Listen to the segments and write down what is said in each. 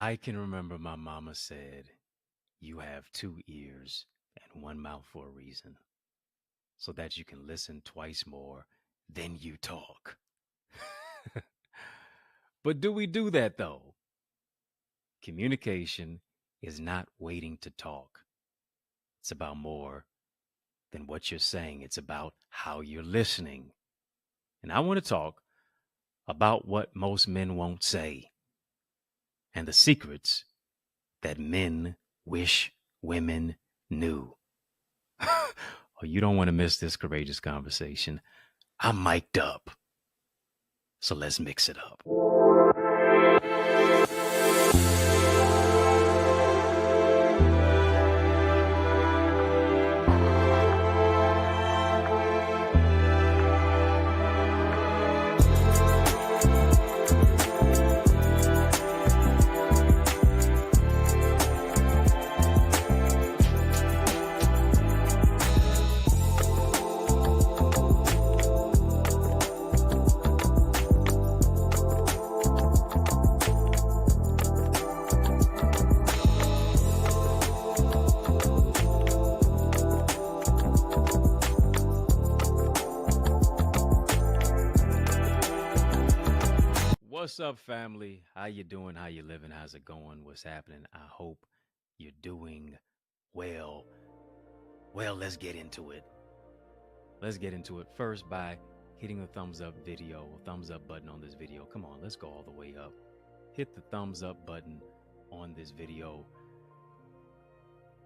I can remember my mama said, you have two ears and one mouth for a reason, so that you can listen twice more than you talk. But do we do that though? Communication is not waiting to talk. It's about more than what you're saying, it's about how you're listening. And I want to talk about what most men won't say and the secrets that men wish women knew. Oh, you don't want to miss this courageous conversation. I'm mic'd up. So let's mix it up. What's up, family? How you doing? How you living? How's it going? What's happening? I hope you're doing well. Well, let's get into it. Let's get into it first by hitting the thumbs up button on this video. Come on, let's go all the way up. Hit the thumbs up button on this video.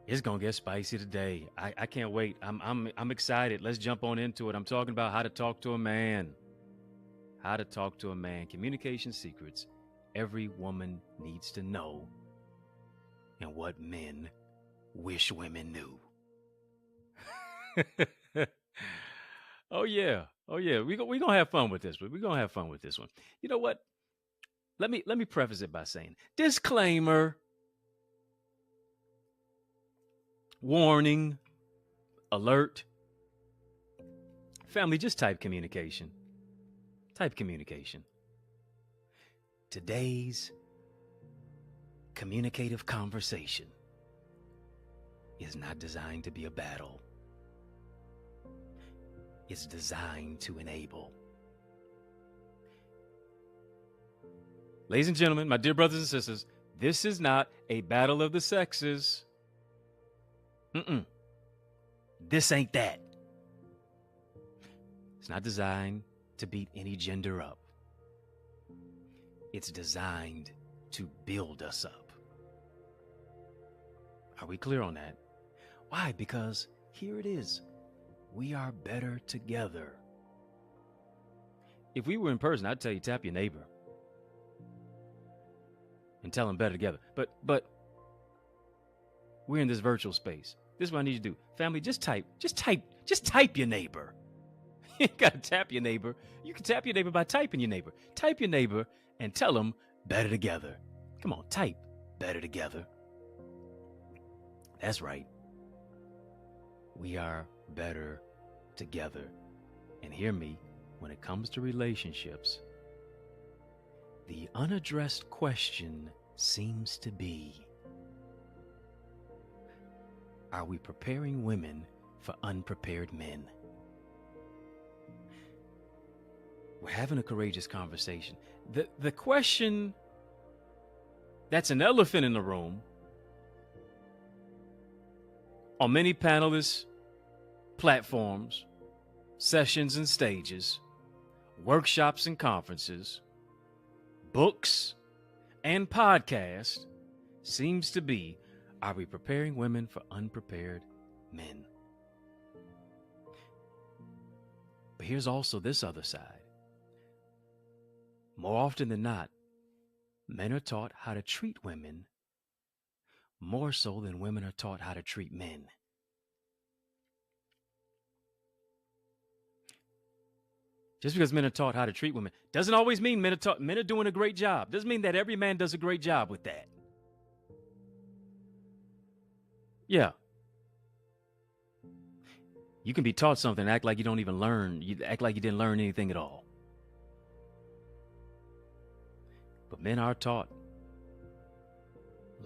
It's gonna get spicy today. I can't wait. I'm excited. Let's jump on into it. I'm talking about how to talk to a man. How to talk to a man. Communication secrets every woman needs to know, and what men wish women knew. Oh yeah. We're gonna have fun with this one. We're gonna have fun with this one. You know what? Let me preface it by saying, disclaimer, warning, alert. Family, just type communication. Type communication. Today's communicative conversation is not designed to be a battle. It's designed to enable. Ladies and gentlemen, my dear brothers and sisters, this is not a battle of the sexes. This ain't that. It's not designed to beat any gender up. It's designed to build us up. Are we clear on that? Why? Because here it is. We are better together. If we were in person, I'd tell you, tap your neighbor and tell them better together. But we're in this virtual space. This is what I need you to do. Family, just type your neighbor. You ain't got to tap your neighbor. You can tap your neighbor by typing your neighbor. Type your neighbor and tell them better together. Come on, type better together. That's right. We are better together. And hear me, when it comes to relationships, the unaddressed question seems to be, are we preparing women for unprepared men? We're having a courageous conversation. The question that's an elephant in the room on many panelists, platforms, sessions and stages, workshops and conferences, books and podcasts seems to be, are we preparing women for unprepared men? But here's also this other side. More often than not, men are taught how to treat women more so than women are taught how to treat men. Just because men are taught how to treat women doesn't always mean men are doing a great job. Doesn't mean that every man does a great job with that. Yeah. You can be taught something and act like you don't even learn. You act like you didn't learn anything at all. But men are taught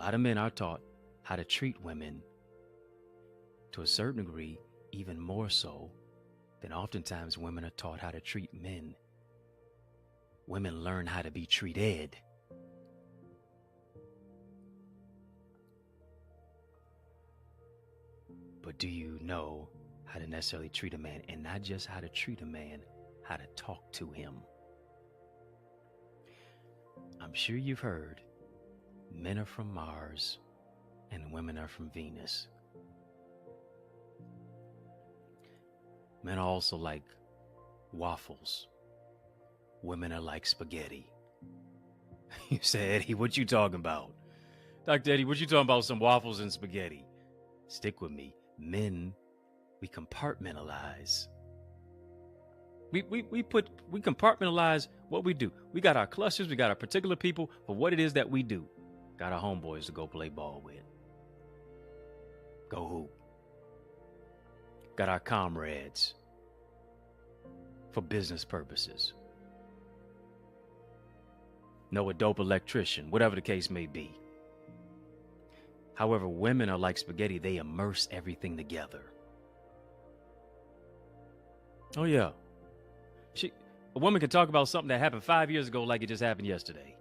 lot of men are taught how to treat women to a certain degree, even more so than oftentimes women are taught how to treat men. Women learn how to be treated. But do you know how to necessarily treat a man? And not just how to treat a man, how to talk to him. I'm sure you've heard men are from Mars and women are from Venus. Men are also like waffles. Women are like spaghetti. You say, Eddie, what you talking about? Dr. Eddie, what you talking about? Some waffles and spaghetti. Stick with me. Men, we compartmentalize. We compartmentalize what we do. We got our clusters, we got our particular people for what it is that we do. Got our homeboys to go play ball with. Go hoop. Got our comrades for business purposes. Know a dope electrician, whatever the case may be. However, women are like spaghetti. They immerse everything together. Oh, yeah. A woman can talk about something that happened 5 years ago like it just happened yesterday.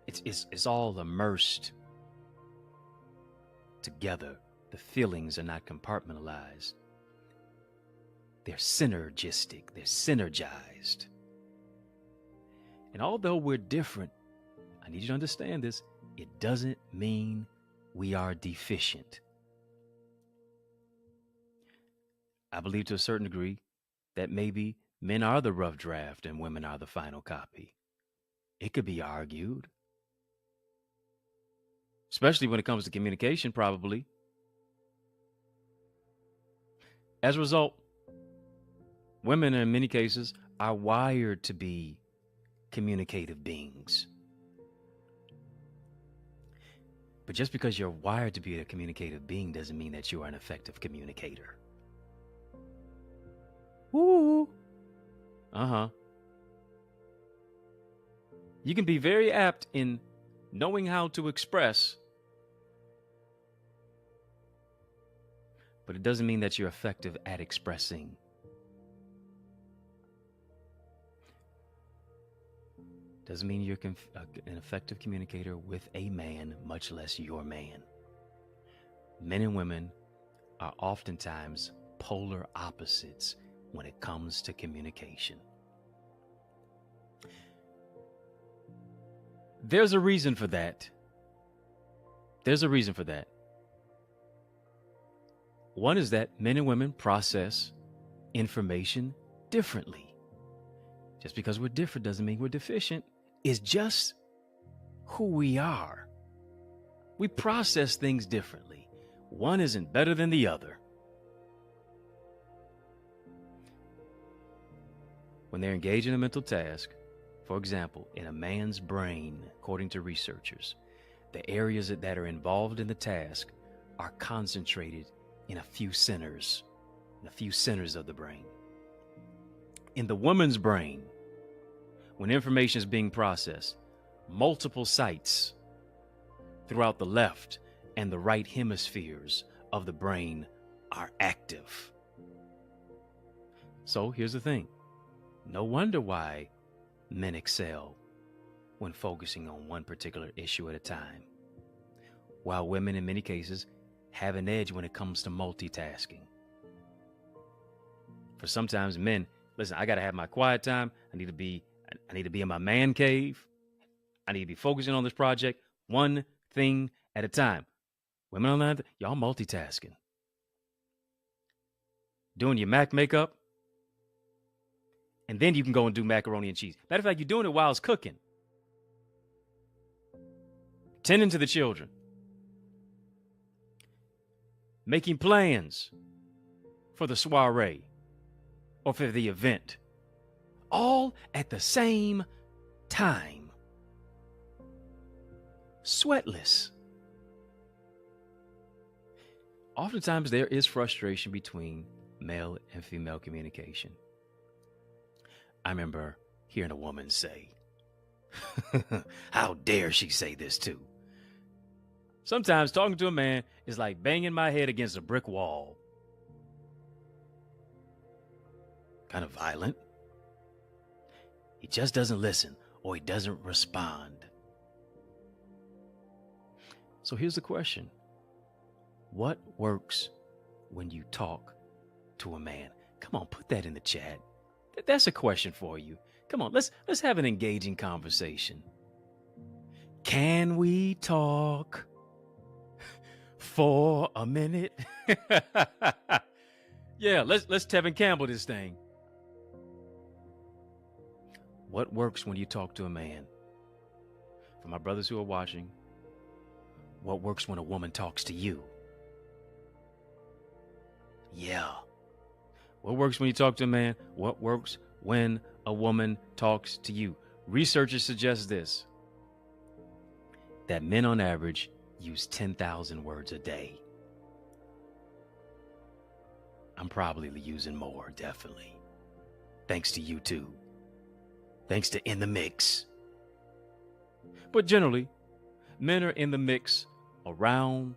It's all immersed together. The feelings are not compartmentalized. They're synergistic. They're synergized. And although we're different, I need you to understand this. It doesn't mean we are deficient. I believe to a certain degree that maybe men are the rough draft and women are the final copy. It could be argued. Especially when it comes to communication, probably. As a result, women in many cases are wired to be communicative beings. But just because you're wired to be a communicative being doesn't mean that you are an effective communicator. Woo! You can be very apt in knowing how to express, but it doesn't mean that you're effective at expressing. Doesn't mean you're an effective communicator with a man, much less your man. Men and women are oftentimes polar opposites when it comes to communication. There's a reason for that. One is that men and women process information differently. Just because we're different doesn't mean we're deficient. It's just who we are. We process things differently. One isn't better than the other. When they're engaged in a mental task, for example, in a man's brain, according to researchers, the areas that are involved in the task are concentrated in a few centers of the brain. In the woman's brain, when information is being processed, multiple sites throughout the left and the right hemispheres of the brain are active. So here's the thing. No wonder why men excel when focusing on one particular issue at a time, while women in many cases have an edge when it comes to multitasking. For sometimes men, listen, I got to have my quiet time. I need to be in my man cave. I need to be focusing on this project, one thing at a time. Women on that, y'all multitasking. Doing your Mac makeup, and then you can go and do macaroni and cheese. Matter of fact, you're doing it while it's cooking. Tending to the children. Making plans for the soiree or for the event. All at the same time. Sweatless. Oftentimes there is frustration between male and female communication. I remember hearing a woman say, how dare she say this too? Sometimes talking to a man is like banging my head against a brick wall. Kind of violent. He just doesn't listen, or he doesn't respond. So here's the question. What works when you talk to a man? Come on, put that in the chat. That's a question for you. Come on, let's have an engaging conversation. Can we talk for a minute? Yeah, let's Tevin Campbell this thing. What works when you talk to a man? For my brothers who are watching, what works when a woman talks to you? Yeah. What works when you talk to a man? What works when a woman talks to you? Researchers suggest this, that men on average use 10,000 words a day. I'm probably using more, definitely. Thanks to you too. Thanks to In the Mix. But generally, men are in the mix around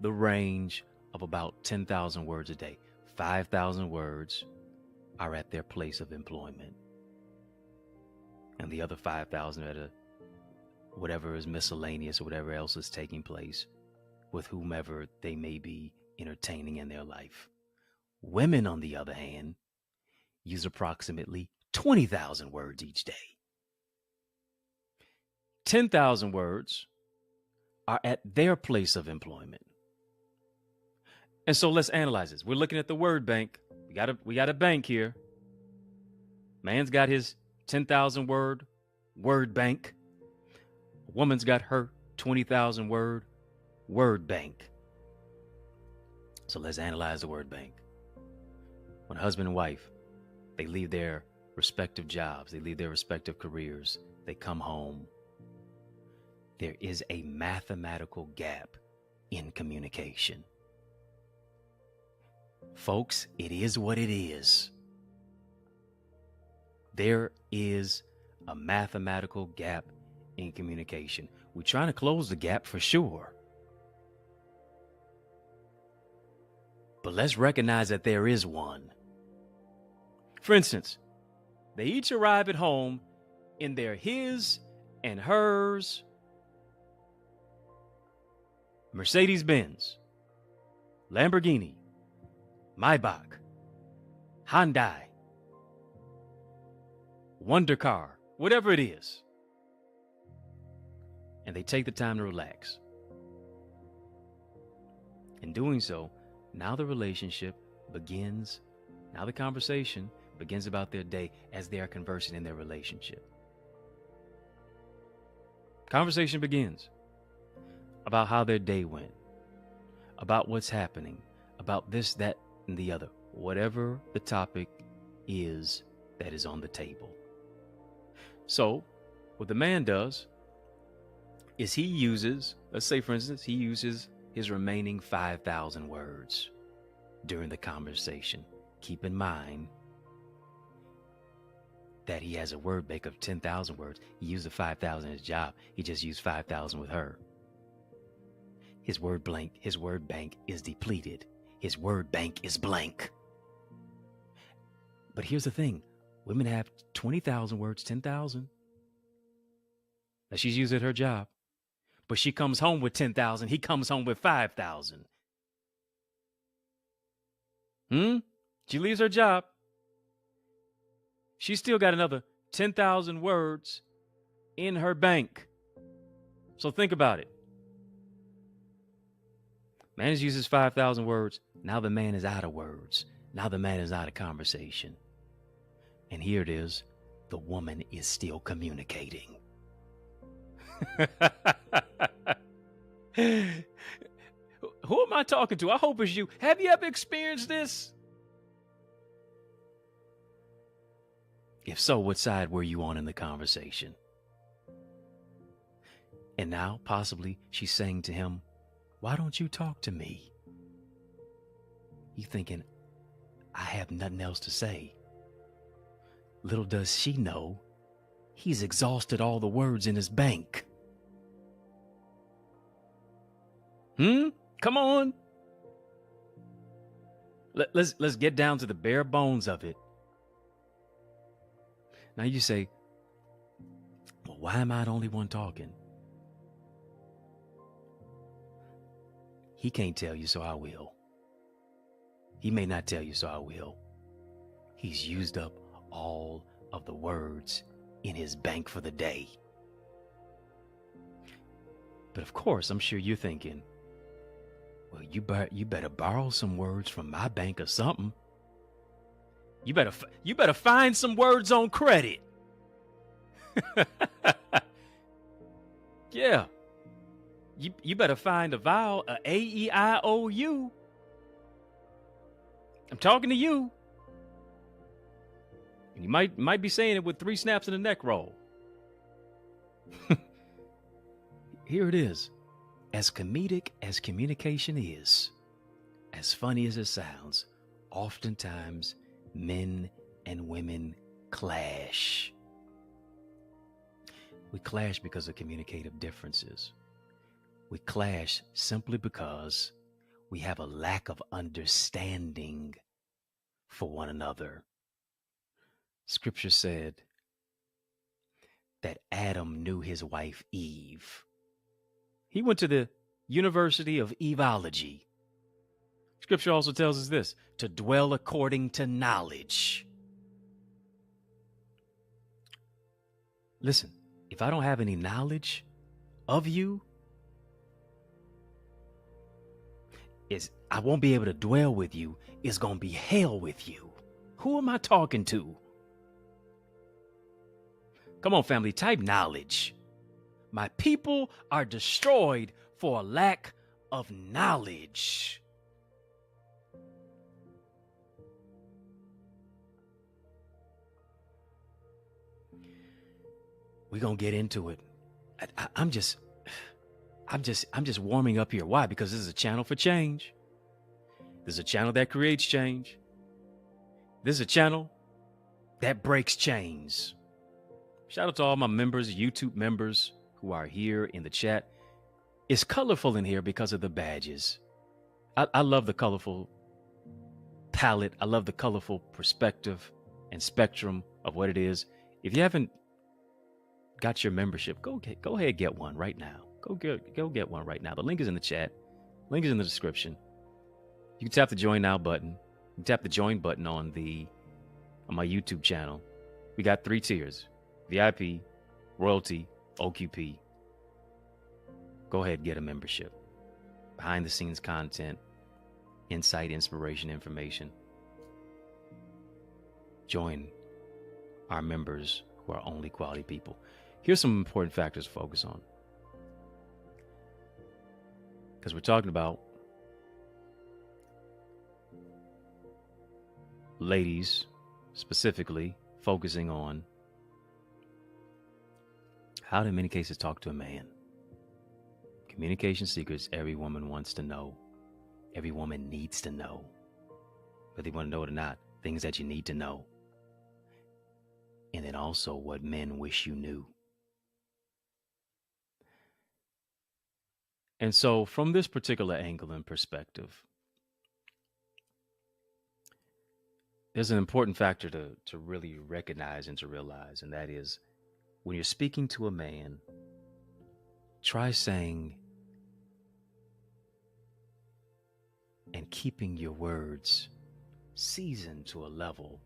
the range of about 10,000 words a day. 5,000 words are at their place of employment. And the other 5,000 are at whatever is miscellaneous or whatever else is taking place with whomever they may be entertaining in their life. Women, on the other hand, use approximately 20,000 words each day. 10,000 words are at their place of employment. And so let's analyze this. We're looking at the word bank. We got a bank here. Man's got his 10,000 word bank. A woman's got her 20,000 word bank. So let's analyze the word bank. When husband and wife, they leave their respective jobs, they leave their respective careers, they come home, there is a mathematical gap in communication. Folks, it is what it is. There is a mathematical gap in communication. We're trying to close the gap for sure. But let's recognize that there is one. For instance, they each arrive at home in their his and hers Mercedes-Benz, Lamborghini, Maybach, Hyundai, Wonder Car, whatever it is. And they take the time to relax. In doing so, now the relationship begins, now the conversation begins about their day as they are conversing in their relationship. Conversation begins about how their day went, about what's happening, about this, that, and the other, whatever the topic is that is on the table. So what the man does is he uses, let's say for instance, he uses his remaining 5,000 words during the conversation. Keep in mind that he has a word bank of 10,000 words. He used the 5,000 in his job. He just used 5,000 with her. His word bank is depleted. His word bank is blank. But here's the thing. Women have 20,000 words, 10,000 that she's used at her job. But she comes home with 10,000. He comes home with 5,000. She leaves her job. She's still got another 10,000 words in her bank. So think about it. Man has used his 5,000 words. Now the man is out of words. Now the man is out of conversation. And here it is. The woman is still communicating. Who am I talking to? I hope it's you. Have you ever experienced this? If so, what side were you on in the conversation? And now, possibly, she's saying to him, why don't you talk to me? He's thinking, I have nothing else to say. Little does she know, he's exhausted all the words in his bank. Come on. Let's get down to the bare bones of it. Now you say, well, why am I the only one talking? He can't tell you, so I will. He may not tell you, so I will. He's used up all of the words in his bank for the day. But of course, I'm sure you're thinking, well, you better borrow some words from my bank or something. You better find some words on credit. Yeah. You better find a vowel, a A-E-I-O-U. I'm talking to you. You might be saying it with 3 snaps and a neck roll. Here it is. As comedic as communication is, as funny as it sounds, oftentimes men and women clash. We clash because of communicative differences. We clash simply because we have a lack of understanding for one another. Scripture said that Adam knew his wife Eve. He went to the University of Eveology. Scripture also tells us this, to dwell according to knowledge. Listen, if I don't have any knowledge of you, I won't be able to dwell with you. It's going to be hell with you. Who am I talking to? Come on, family, type knowledge. My people are destroyed for a lack of knowledge. We're going to get into it. I'm just warming up here. Why? Because this is a channel for change. This is a channel that creates change. This is a channel that breaks chains. Shout out to all my members, YouTube members who are here in the chat. It's colorful in here because of the badges. I love the colorful palette. I love the colorful perspective and spectrum of what it is. If you haven't got your membership, go ahead, get one right now. Go get one right now. The link is in the chat. Link is in the description. You can tap the join now button. You can tap the join button on my YouTube channel. We got 3 tiers: VIP, Royalty, OQP. Go ahead, get a membership. Behind the scenes content, insight, inspiration, information. Join our members who are only quality people. Here's some important factors to focus on, because we're talking about ladies, specifically focusing on how to, in many cases, talk to a man. Communication secrets every woman wants to know. Every woman needs to know. Whether you want to know it or not, things that you need to know. And then also what men wish you knew. And so from this particular angle and perspective, there's an important factor to really recognize and to realize, and that is when you're speaking to a man, try saying and keeping your words seasoned to a level,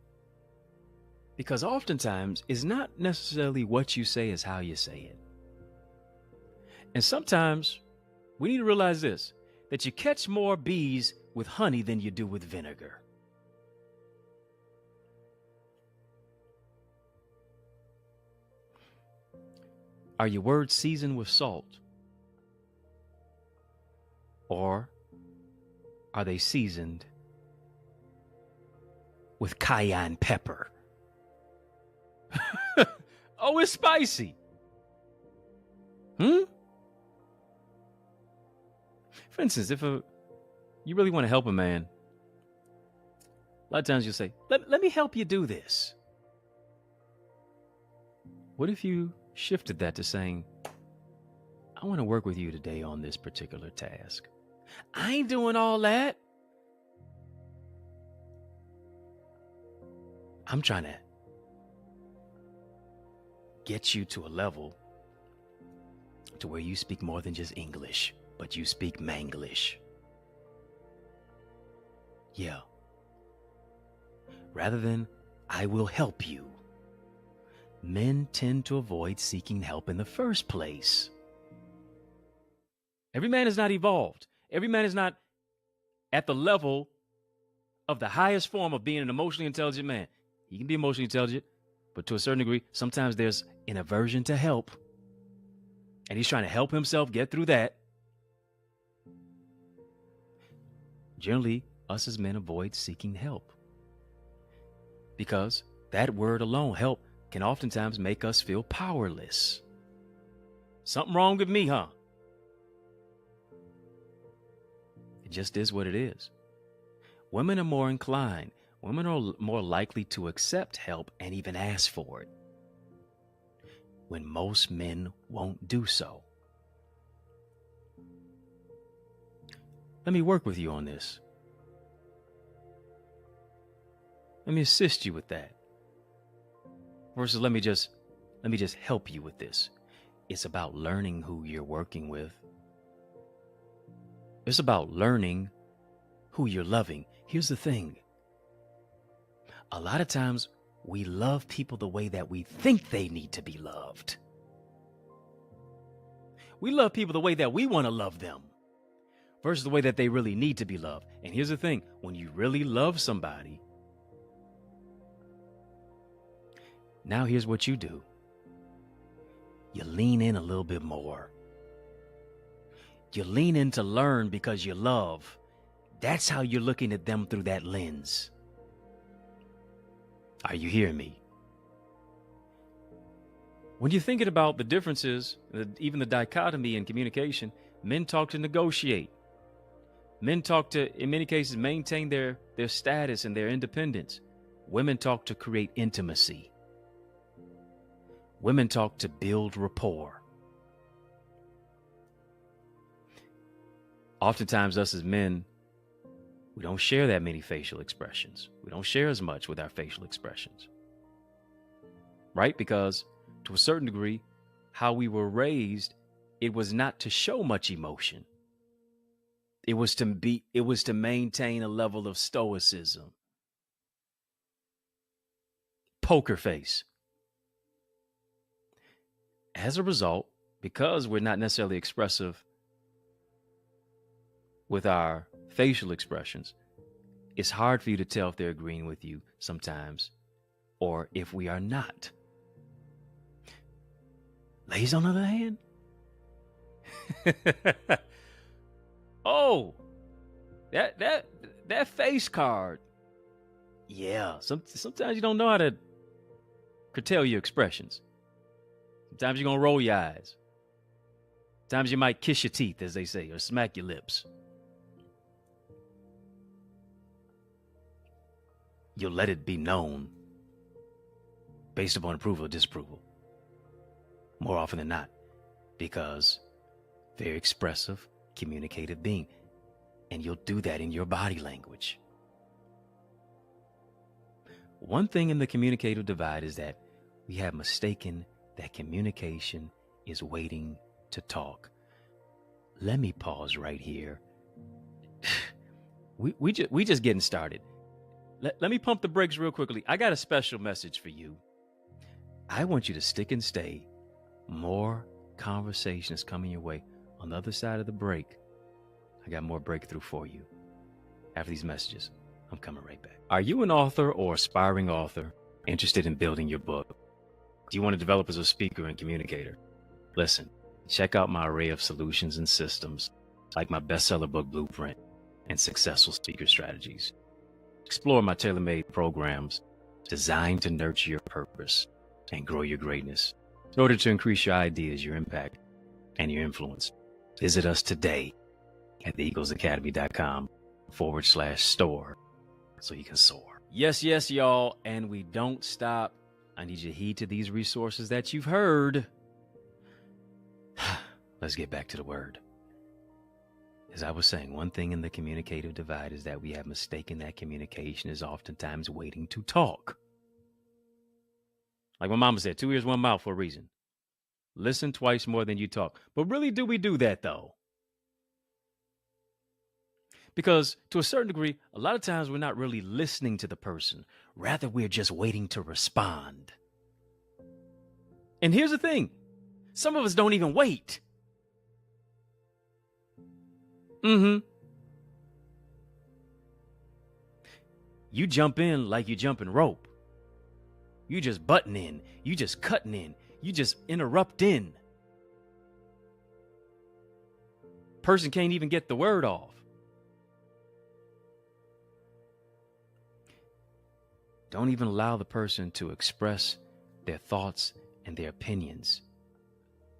because oftentimes it's not necessarily what you say, is how you say it. And sometimes we need to realize this, that you catch more bees with honey than you do with vinegar. Are your words seasoned with salt? Or are they seasoned with cayenne pepper? Oh, it's spicy. For instance, if you really want to help a man, a lot of times you'll say, let me help you do this. What if you shifted that to saying, I want to work with you today on this particular task. I ain't doing all that. I'm trying to get you to a level to where you speak more than just English, but you speak Manglish. Yeah. Rather than, I will help you. Men tend to avoid seeking help in the first place. Every man is not evolved. Every man is not at the level of the highest form of being an emotionally intelligent man. He can be emotionally intelligent, but to a certain degree, sometimes there's an aversion to help. And he's trying to help himself get through that. Generally, us as men avoid seeking help, because that word alone, help, can oftentimes make us feel powerless. Something wrong with me, huh? It just is what it is. Women are more inclined. Women are more likely to accept help and even ask for it, when most men won't do so. Let me work with you on this. Let me assist you with that. Versus let me just help you with this. It's about learning who you're working with. It's about learning who you're loving. Here's the thing. A lot of times we love people the way that we think they need to be loved. We love people the way that we want to love them versus the way that they really need to be loved. And here's the thing. When you really love somebody, now here's what you do. You lean in a little bit more. You lean in to learn because you love. That's how you're looking at them through that lens. Are you hearing me? When you're thinking about the differences, even the dichotomy in communication, men talk to negotiate. Men talk to, in many cases, maintain their status and their independence. Women talk to create intimacy. Women talk to build rapport. Oftentimes, us as men, we don't share that many facial expressions. We don't share as much with our facial expressions. Right? Because to a certain degree, how we were raised, it was not to show much emotion. It was to maintain a level of stoicism. Poker face. As a result, because we're not necessarily expressive with our facial expressions, it's hard for you to tell if they're agreeing with you sometimes, or if we are not. Ladies, on the other hand, oh, that face card. Yeah, sometimes you don't know how to curtail your expressions. Sometimes you're gonna roll your eyes. Sometimes you might kiss your teeth, as they say, or smack your lips. You'll let it be known based upon approval or disapproval. More often than not, because very expressive, communicative being. And you'll do that in your body language. One thing in the communicative divide is that we have mistaken that communication is waiting to talk. Let me pause right here. we just getting started. Let me pump the brakes real quickly. I got a special message for you. I want you to stick and stay. More conversations coming your way. On the other side of the break, I got more breakthrough for you. After these messages, I'm coming right back. Are you an author or aspiring author interested in building your book? Do you want to develop as a speaker and communicator? Listen, check out my array of solutions and systems, like my bestseller book blueprint and successful speaker strategies. Explore my tailor-made programs designed to nurture your purpose and grow your greatness in order to increase your ideas, your impact, and your influence. Visit us today at theeaglesacademy.com/store so you can soar. Yes, y'all. And we don't stop. I need you to heed to these resources that you've heard. Let's get back to the word. As I was saying, one thing in the communicative divide is that we have mistaken that communication is oftentimes waiting to talk. Like my mama said, 2 ears, 1 mouth for a reason. Listen twice more than you talk. But really, do we do that though? Because to a certain degree, a lot of times we're not really listening to the person. Rather, we're just waiting to respond. And here's the thing. Some of us don't even wait. You jump in like you jumping rope. You just butting in. You just cutting in. You just interrupt in. Person can't even get the word off. Don't even allow the person to express their thoughts and their opinions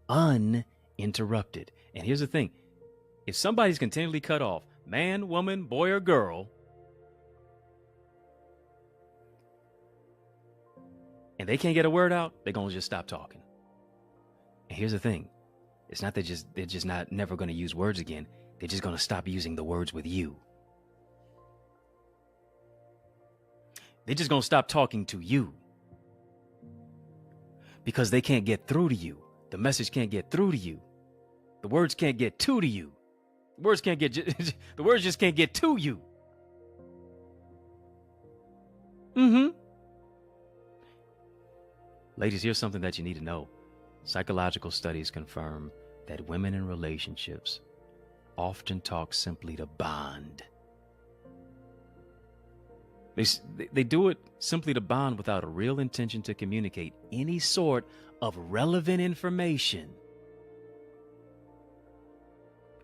uninterrupted. And here's the thing. If somebody's continually cut off, man, woman, boy, or girl, and they can't get a word out, they're going to just stop talking. And here's the thing. It's not that they're just not never going to use words again. They're just going to stop using the words with you. They're just going to stop talking to you. Because they can't get through to you. The message can't get through to you. The words can't get to you. The words just can't get to you. Ladies, here's something that you need to know. Psychological studies confirm that women in relationships often talk simply to bond. They do it simply to bond without a real intention to communicate any sort of relevant information.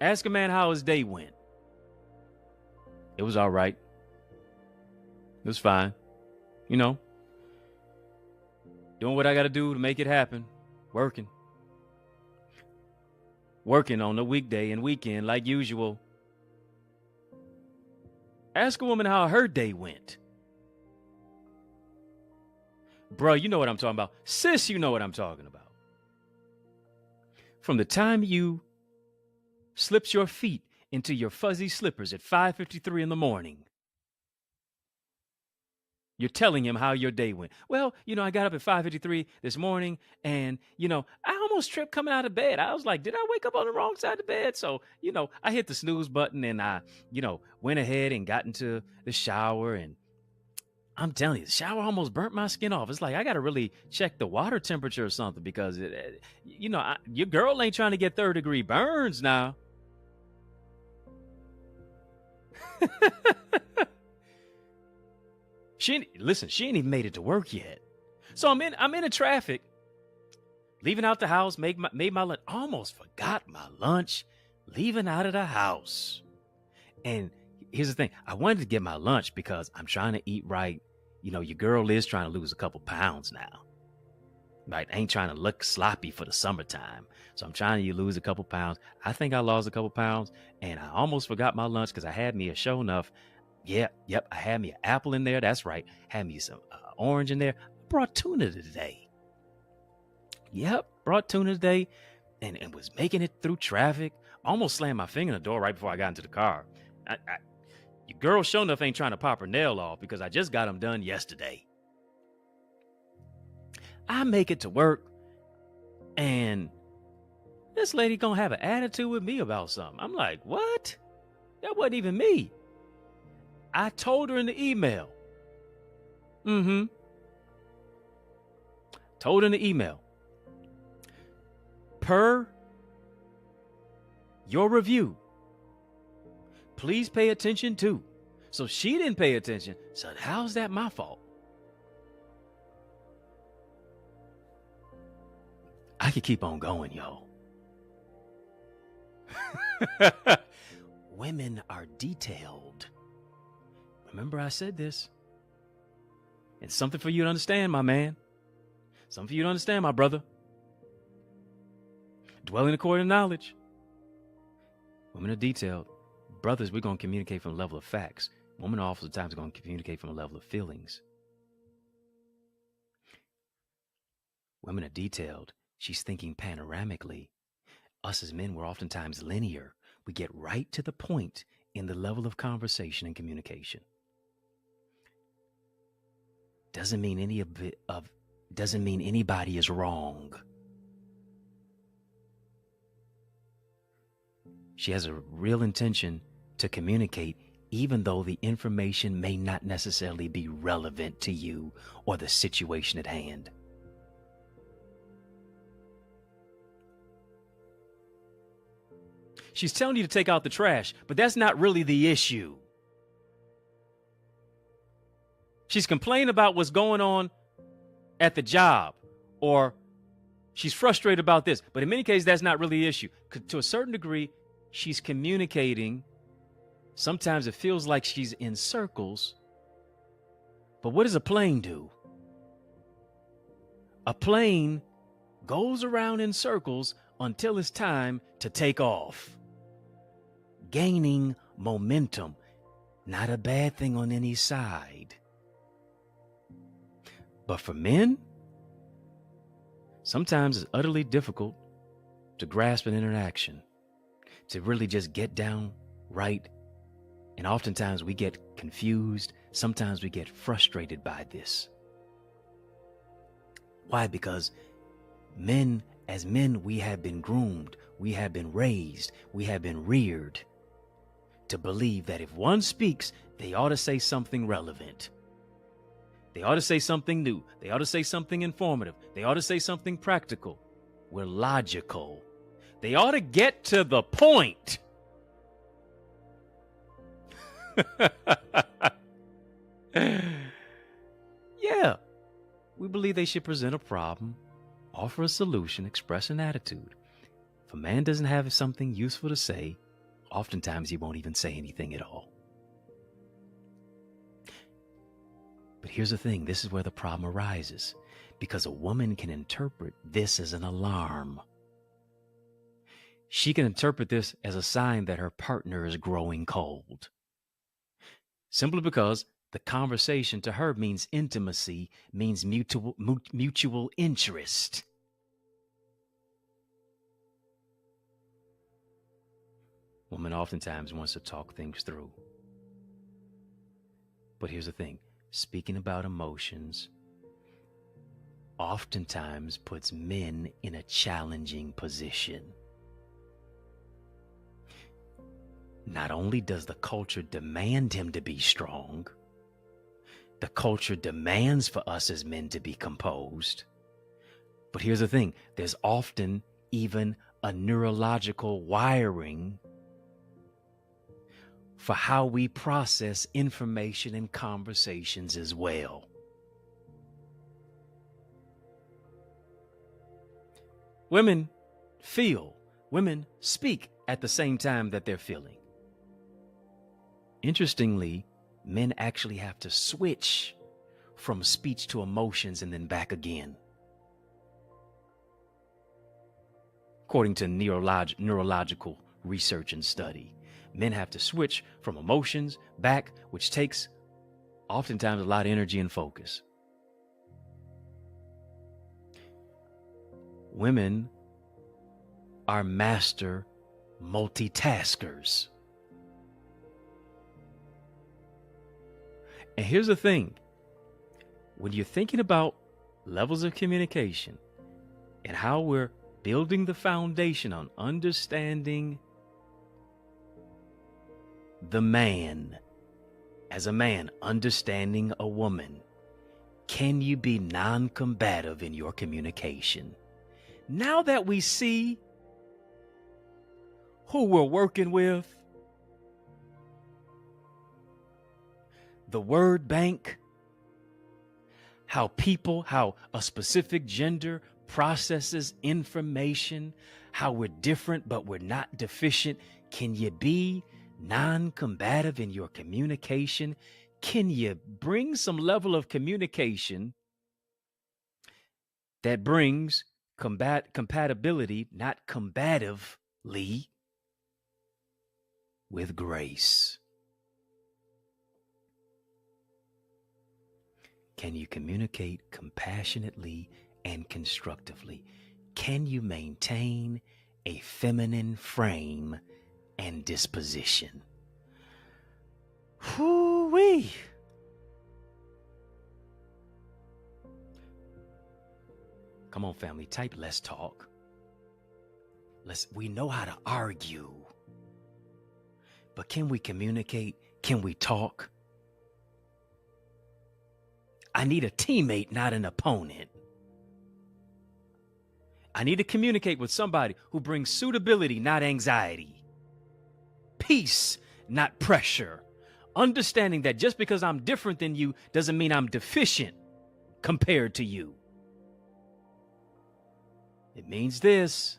Ask a man how his day went. It was all right. It was fine. You know, doing what I got to do to make it happen. Working on the weekday and weekend like usual. Ask a woman how her day went. Bruh, you know what I'm talking about. Sis, you know what I'm talking about. From the time you slipped your feet into your fuzzy slippers at 5:53 in the morning, you're telling him how your day went. Well, I got up at 5:53 this morning and, I almost tripped coming out of bed. I was like, did I wake up on the wrong side of the bed? So, I hit the snooze button and I, went ahead and got into the shower. And I'm telling you, the shower almost burnt my skin off. It's like, I got to really check the water temperature or something because, your girl ain't trying to get 3rd-degree burns now. She ain't even made it to work yet. So I'm in the traffic, leaving out the house, made my lunch. Almost forgot my lunch, leaving out of the house. And here's the thing. I wanted to get my lunch because I'm trying to eat right. Your girl is trying to lose a couple pounds now. Right? Ain't trying to look sloppy for the summertime. So I'm trying to lose a couple pounds. I think I lost a couple pounds and I almost forgot my lunch because I had me a show enough. Yep. I had me an apple in there. That's right. Had me some orange in there. Brought tuna today. Yep. Brought tuna today and was making it through traffic. Almost slammed my finger in the door right before I got into the car. Your girl sure enough ain't trying to pop her nail off because I just got them done yesterday. I make it to work and this lady gonna have an attitude with me about something. I'm like, what? That wasn't even me. I told her in the email. Told her in the email. Per your review, please pay attention too. So she didn't pay attention. So how's that my fault? I could keep on going, y'all. Women are detailed. Remember I said this. It's something for you to understand, my man. Something for you to understand, my brother. Dwelling according to knowledge. Women are detailed. Brothers, we're going to communicate from a level of facts. Women are oftentimes going to communicate from a level of feelings. Women are detailed. She's thinking panoramically. Us as men, we're oftentimes linear. We get right to the point in the level of conversation and communication. Doesn't mean doesn't mean anybody is wrong. She has a real intention to communicate, even though the information may not necessarily be relevant to you or the situation at hand. She's telling you to take out the trash, but that's not really the issue. She's complaining about what's going on at the job, or she's frustrated about this. But in many cases, that's not really the issue. To a certain degree, she's communicating. Sometimes it feels like she's in circles. But what does a plane do? A plane goes around in circles until it's time to take off. Gaining momentum. Not a bad thing on any side. But for men, sometimes it's utterly difficult to grasp an interaction, to really just get down right. And oftentimes we get confused. Sometimes we get frustrated by this. Why? Because as men, we have been groomed, we have been raised, we have been reared to believe that if one speaks, they ought to say something relevant. They ought to say something new. They ought to say something informative. They ought to say something practical. We're logical. They ought to get to the point. Yeah, we believe they should present a problem, offer a solution, express an attitude. If a man doesn't have something useful to say, oftentimes he won't even say anything at all. But here's the thing, this is where the problem arises, because a woman can interpret this as an alarm. She can interpret this as a sign that her partner is growing cold. Simply because the conversation to her means intimacy, means mutual interest. Woman oftentimes wants to talk things through. But here's the thing. Speaking about emotions oftentimes puts men in a challenging position. Not only does the culture demand him to be strong, the culture demands for us as men to be composed. But here's the thing, there's often even a neurological wiring for how we process information and conversations as well. Women feel, women speak at the same time that they're feeling. Interestingly, men actually have to switch from speech to emotions and then back again. According to neurological research and study, men have to switch from emotions back, which takes oftentimes a lot of energy and focus. Women are master multitaskers. And here's the thing. When you're thinking about levels of communication and how we're building the foundation on understanding the man as a man, understanding a woman, can you be non-combative in your communication? Now that we see who we're working with, the word bank, how a specific gender processes information, how we're different but we're not deficient. Can you be non-combative in your communication? Can you bring some level of communication that brings compatibility, not combatively, with grace? Can you communicate compassionately and constructively? Can you maintain a feminine frame and disposition. Whoo-wee. Come on, family, type let's talk. We know how to argue. But can we communicate? Can we talk? I need a teammate, not an opponent. I need to communicate with somebody who brings suitability, not anxiety. Peace, not pressure. Understanding that just because I'm different than you doesn't mean I'm deficient compared to you. It means this.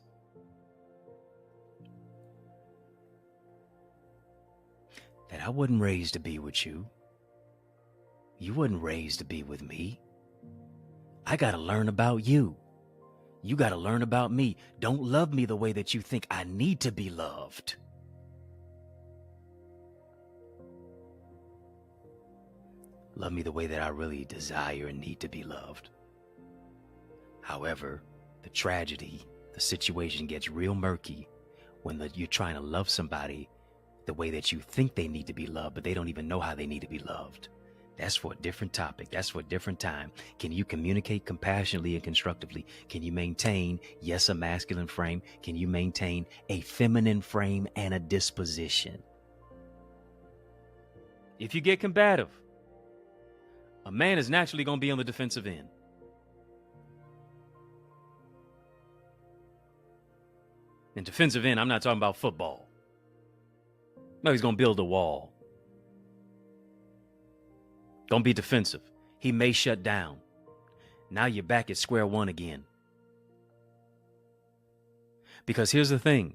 That I wasn't raised to be with you. You wasn't raised to be with me. I got to learn about you. You got to learn about me. Don't love me the way that you think I need to be loved. Love me the way that I really desire and need to be loved. However, the tragedy, the situation gets real murky when you're trying to love somebody the way that you think they need to be loved, but they don't even know how they need to be loved. That's for a different topic. That's for a different time. Can you communicate compassionately and constructively? Can you maintain, yes, a masculine frame? Can you maintain a feminine frame and a disposition? If you get combative, a man is naturally going to be on the defensive end. And defensive end, I'm not talking about football. No, he's going to build a wall. Don't be defensive. He may shut down. Now you're back at square one again. Because here's the thing.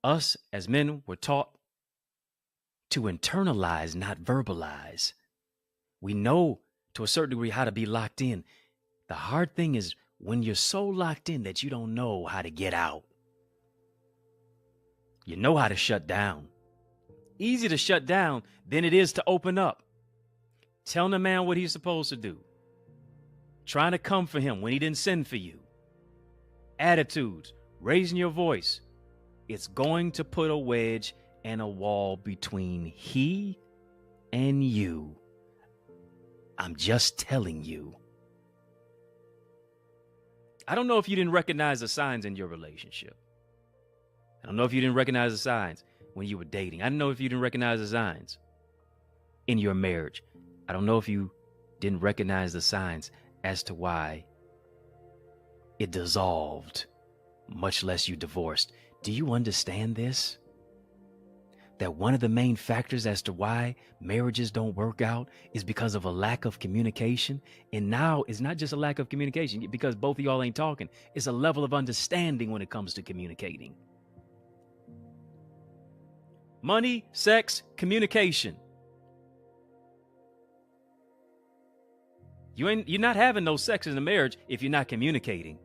Us as men were taught to internalize, not verbalize. We know to a certain degree how to be locked in. The hard thing is when you're so locked in that you don't know how to get out. You know how to shut down. Easy to shut down than it is to open up. Telling a man what he's supposed to do. Trying to come for him when he didn't send for you. Attitudes, raising your voice. It's going to put a wedge and a wall between he and you. I'm just telling you. I don't know if you didn't recognize the signs in your relationship. I don't know if you didn't recognize the signs when you were dating. I don't know if you didn't recognize the signs in your marriage. I don't know if you didn't recognize the signs as to why it dissolved, much less you divorced. Do you understand this? That one of the main factors as to why marriages don't work out is because of a lack of communication. And now it's not just a lack of communication because both of y'all ain't talking. It's a level of understanding when it comes to communicating. Money, sex, communication. You're not having no sex in a marriage if you're not communicating.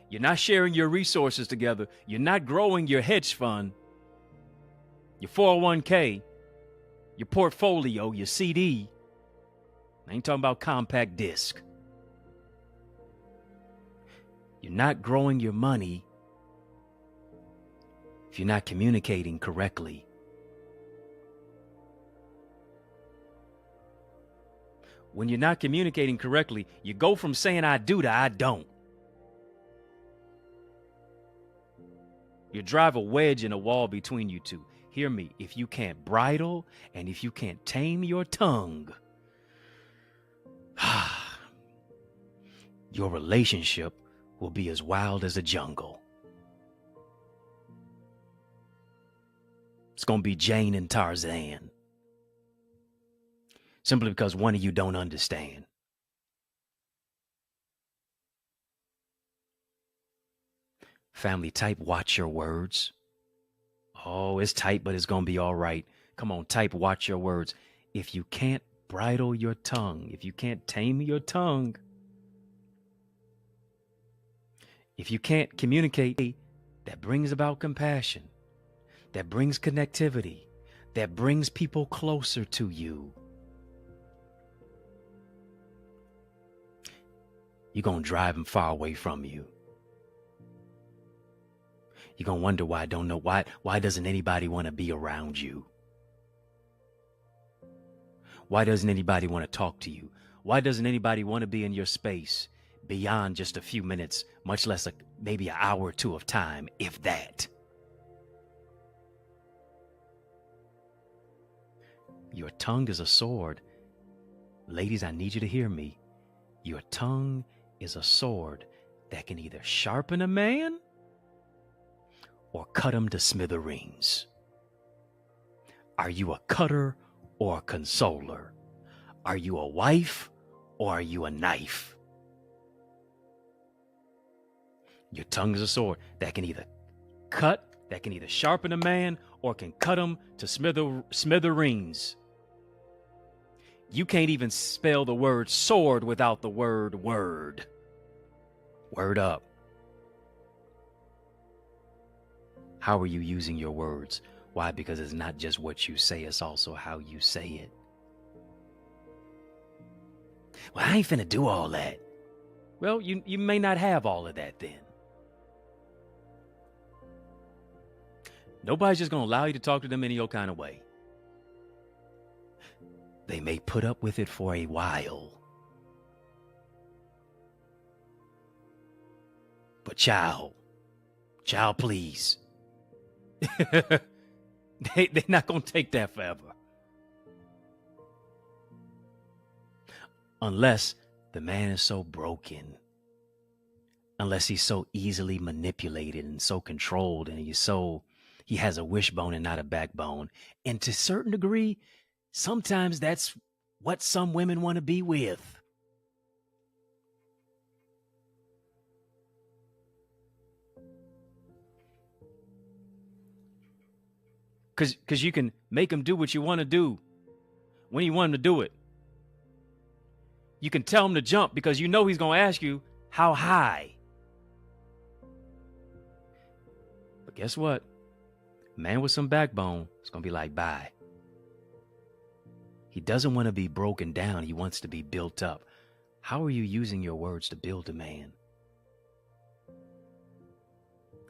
You're not sharing your resources together. You're not growing your hedge fund, your 401k, your portfolio, your CD. I ain't talking about compact disc. You're not growing your money if you're not communicating correctly. When you're not communicating correctly, you go from saying I do to I don't. You drive a wedge in a wall between you two. Hear me, if you can't bridle and if you can't tame your tongue, your relationship will be as wild as a jungle. It's going to be Jane and Tarzan. Simply because one of you don't understand. Family, type watch your words. Oh, it's tight, but it's going to be all right. Come on, type watch your words. If you can't bridle your tongue, if you can't tame your tongue, if you can't communicate, that brings about compassion, that brings connectivity, that brings people closer to you. You're going to drive them far away from you. You're going to wonder why. Don't know why. Why doesn't anybody want to be around you? Why doesn't anybody want to talk to you? Why doesn't anybody want to be in your space beyond just a few minutes, much less maybe an hour or two of time, if that? Your tongue is a sword. Ladies, I need you to hear me. Your tongue is a sword that can either sharpen a man or cut him to smithereens. Are you a cutter or a consoler? Are you a wife or are you a knife? Your tongue is a sword that can either sharpen a man or can cut him to smithereens. You can't even spell the word sword without the word word. Word up. How are you using your words? Why? Because it's not just what you say, it's also how you say it. Well, I ain't finna do all that. Well, you may not have all of that then. Nobody's just gonna allow you to talk to them any old kind of way. They may put up with it for a while. But child, please. They're not going to take that forever. Unless the man is so broken. Unless he's so easily manipulated and so controlled and he has a wishbone and not a backbone. And to a certain degree, sometimes that's what some women want to be with. Because you can make him do what you want to do when you want him to do it. You can tell him to jump because you know he's going to ask you how high. But guess what? Man with some backbone is going to be like, bye. He doesn't want to be broken down. He wants to be built up. How are you using your words to build a man?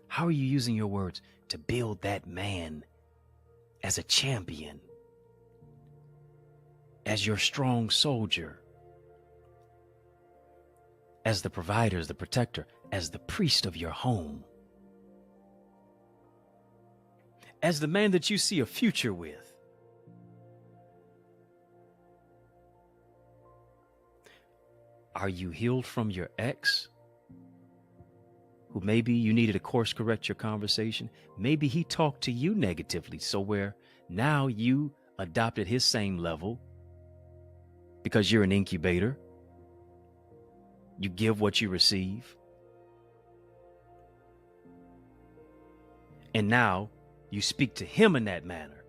How are you using your words to build that man as a champion, as your strong soldier, as the provider, as the protector, as the priest of your home, as the man that you see a future with? Are you healed from your ex, who maybe you needed to course correct your conversation? Maybe he talked to you negatively, so where now you adopted his same level because you're an incubator. You give what you receive. And now you speak to him in that manner.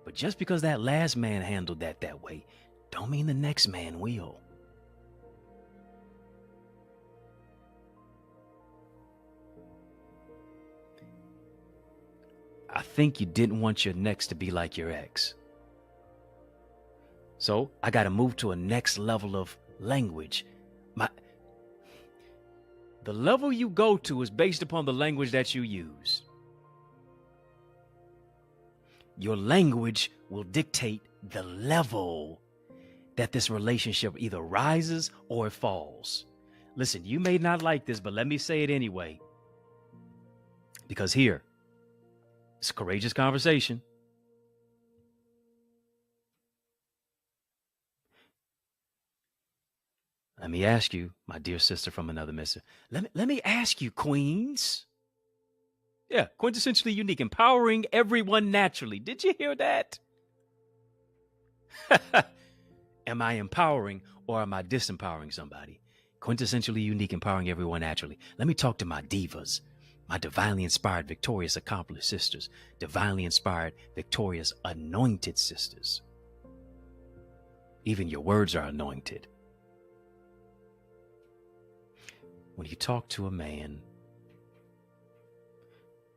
But just because that last man handled that way, don't mean the next man will. I think you didn't want your next to be like your ex. So I got to move to a next level of language. The level you go to is based upon the language that you use. Your language will dictate the level that this relationship either rises or it falls. Listen, you may not like this, but let me say it anyway. Because here, it's a courageous conversation. Let me ask you, my dear sister from another mister. Let me ask you, queens. Yeah, quintessentially unique, empowering everyone naturally. Did you hear that? Am I empowering or am I disempowering somebody? Quintessentially unique, empowering everyone naturally. Let me talk to my divas, my divinely inspired, victorious, accomplished sisters, divinely inspired, victorious, anointed sisters. Even your words are anointed. When you talk to a man,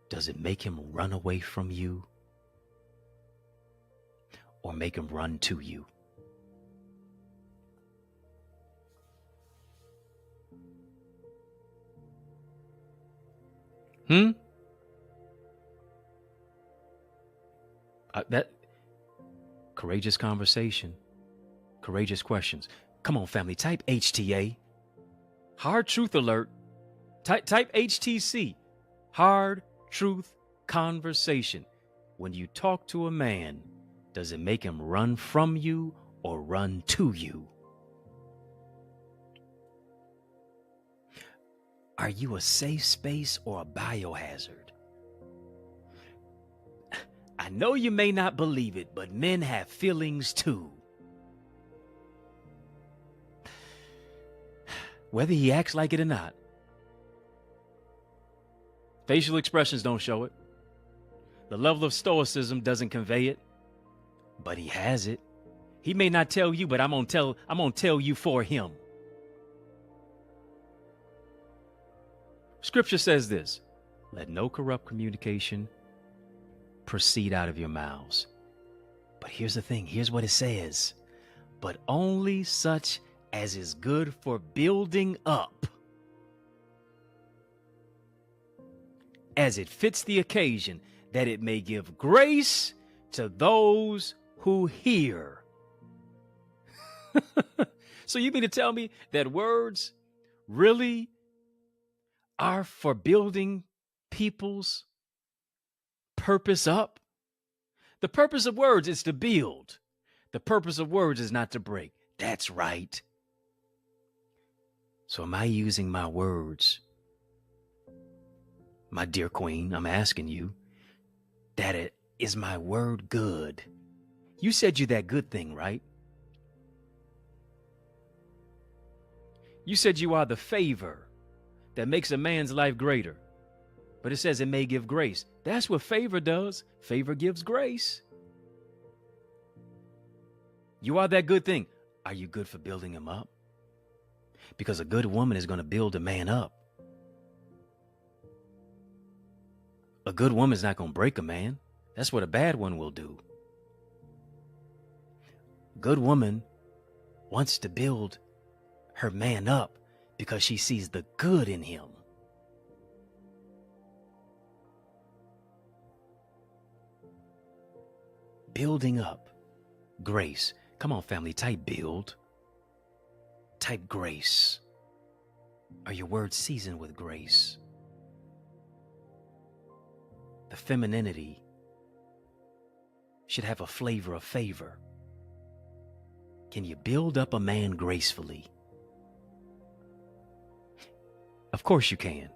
does it make him run away from you or make him run to you? That courageous conversation, courageous questions. Come on, family. Type HTA. Hard truth alert. Type HTC. Hard truth conversation. When you talk to a man, does it make him run from you or run to you? Are you a safe space or a biohazard? I know you may not believe it, but men have feelings too. Whether he acts like it or not. Facial expressions don't show it. The level of stoicism doesn't convey it, but he has it. He may not tell you, but I'm gonna tell you for him. Scripture says this: let no corrupt communication proceed out of your mouths. But here's the thing, here's what it says: but only such as is good for building up, as it fits the occasion, that it may give grace to those who hear. So you mean to tell me that words really are for building people's purpose up? The purpose of words is to build. The purpose of words is not to break. That's right. So am I using my words, my dear queen? I'm asking you, is my word good? You said you're that good thing, right? You said you are the favor that makes a man's life greater. But it says it may give grace. That's what favor does. Favor gives grace. You are that good thing. Are you good for building him up? Because a good woman is going to build a man up. A good woman is not going to break a man. That's what a bad one will do. A good woman wants to build her man up because she sees the good in him. Building up. Grace. Come on, family. Type build. Type grace. Are your words seasoned with grace? The femininity should have a flavor of favor. Can you build up a man gracefully? Of course you can.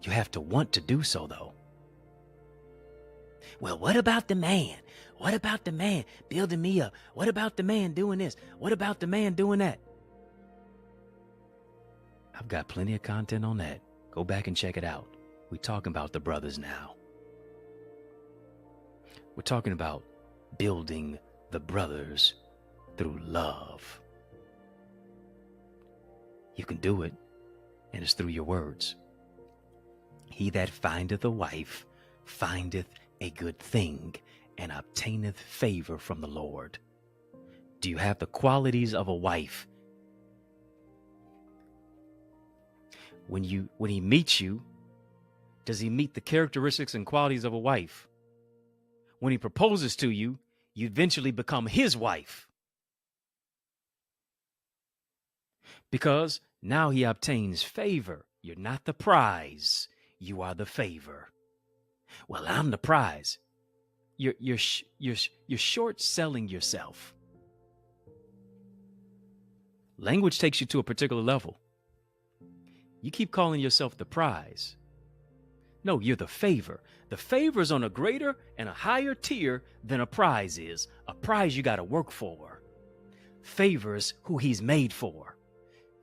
You have to want to do so, though. Well, what about the man? What about the man building me up? What about the man doing this? What about the man doing that? I've got plenty of content on that. Go back and check it out. We're talking about the brothers now. We're talking about building the brothers through love. You can do it, and it's through your words. He that findeth a wife findeth a good thing, and obtaineth favor from the Lord. Do you have the qualities of a wife? When he meets you, does he meet the characteristics and qualities of a wife? When he proposes to you, you eventually become his wife. Because now he obtains favor. You're not the prize. You are the favor. Well, I'm the prize. You're short selling yourself. Language takes you to a particular level. You keep calling yourself the prize. No, you're the favor. The favor is on a greater and a higher tier than a prize is. A prize you got to work for. Favor is who he's made for.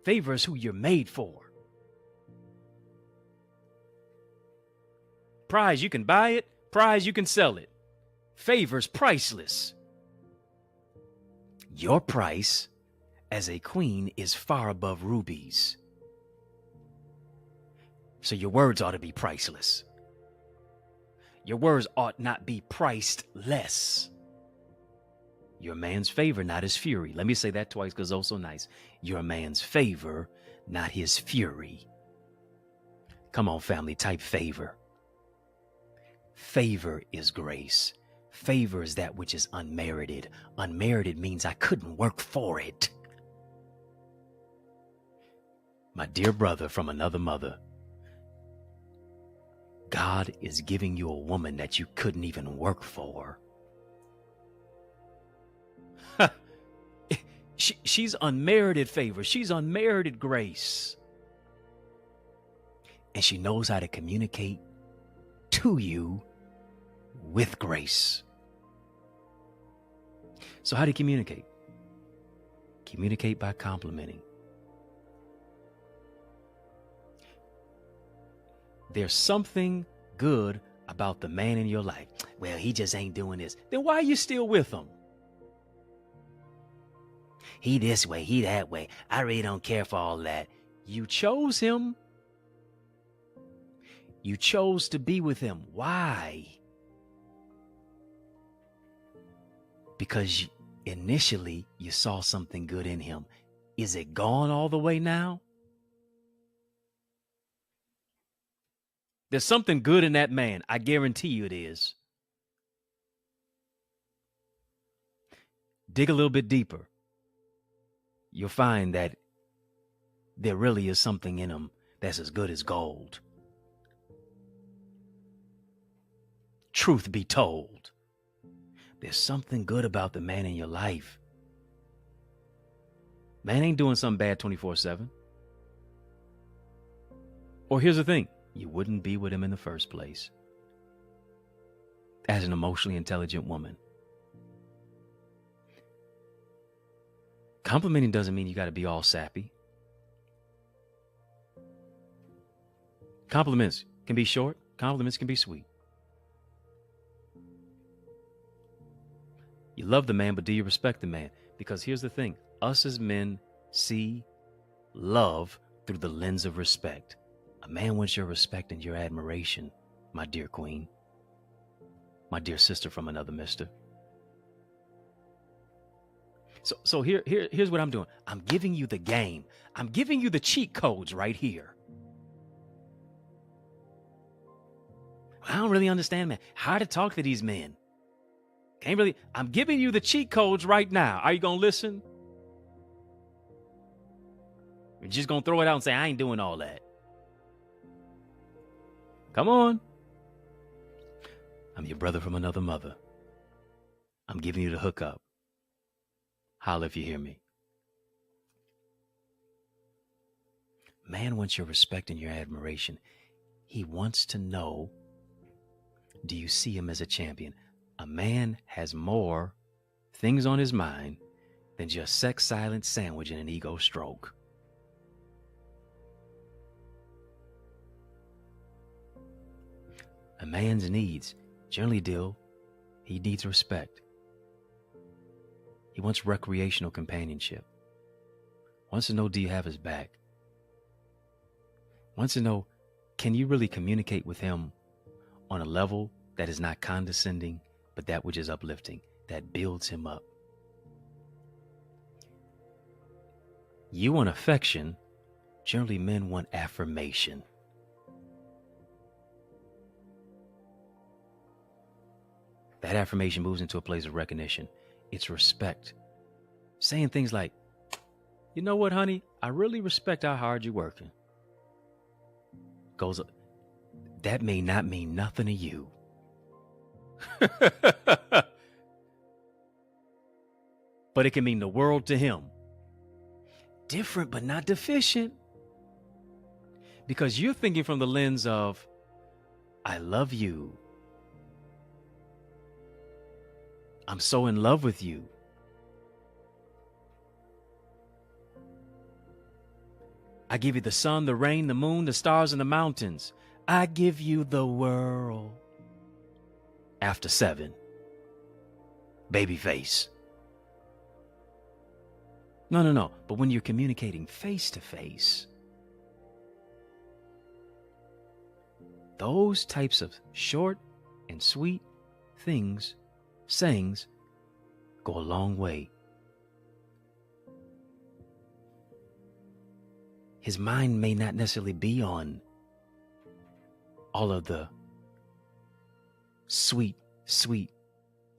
Favor is who you're made for. Prize, you can buy it. Prize, you can sell it. Favor's priceless. Your price as a queen is far above rubies. So your words ought to be priceless. Your words ought not be priced less. Your man's favor, not his fury. Let me say that twice because it's also nice. Your man's favor, not his fury. Come on, family, type favor. Favor is grace. Favor is that which is unmerited. Unmerited means I couldn't work for it. My dear brother from another mother, God is giving you a woman that you couldn't even work for. She's unmerited favor. She's unmerited grace. And she knows how to communicate to you with grace. So how do you communicate? Communicate by complimenting. There's something good about the man in your life. Well, he just ain't doing this. Then why are you still with him? He this way, he that way. I really don't care for all that. You chose him. You chose to be with him. Why? Because initially you saw something good in him. Is it gone all the way now? There's something good in that man. I guarantee you it is. Dig a little bit deeper. You'll find that there really is something in him that's as good as gold. Truth be told, there's something good about the man in your life. Man ain't doing something bad 24/7. Or here's the thing, you wouldn't be with him in the first place. As an emotionally intelligent woman. Complimenting doesn't mean you got to be all sappy. Compliments can be short. Compliments can be sweet. You love the man, but do you respect the man? Because here's the thing. Us as men see love through the lens of respect. A man wants your respect and your admiration, my dear queen. My dear sister from another mister. So here's what I'm doing. I'm giving you the game. I'm giving you the cheat codes right here. I don't really understand, man. How to talk to these men. Can't really. I'm giving you the cheat codes right now. Are you going to listen? You're just going to throw it out and say, I ain't doing all that. Come on. I'm your brother from another mother. I'm giving you the hookup. Holler if you hear me. Man wants your respect and your admiration. He wants to know, do you see him as a champion? A man has more things on his mind than just sex, silence, sandwich, and an ego stroke. A man's needs generally he needs respect. He wants recreational companionship. Wants to know, do you have his back? Wants to know, can you really communicate with him on a level that is not condescending, but that which is uplifting, that builds him up? You want affection. Generally, men want affirmation. That affirmation moves into a place of recognition. It's respect. Saying things like, you know what, honey? I really respect how hard you're working. Goes, that may not mean nothing to you. But it can mean the world to him. Different, but not deficient. Because you're thinking from the lens of, I love you. I'm so in love with you. I give you the sun, the rain, the moon, the stars, and the mountains. I give you the world. After 7. Baby face. No. But when you're communicating face to face, those types of short and sweet sayings go a long way. His mind may not necessarily be on all of the sweet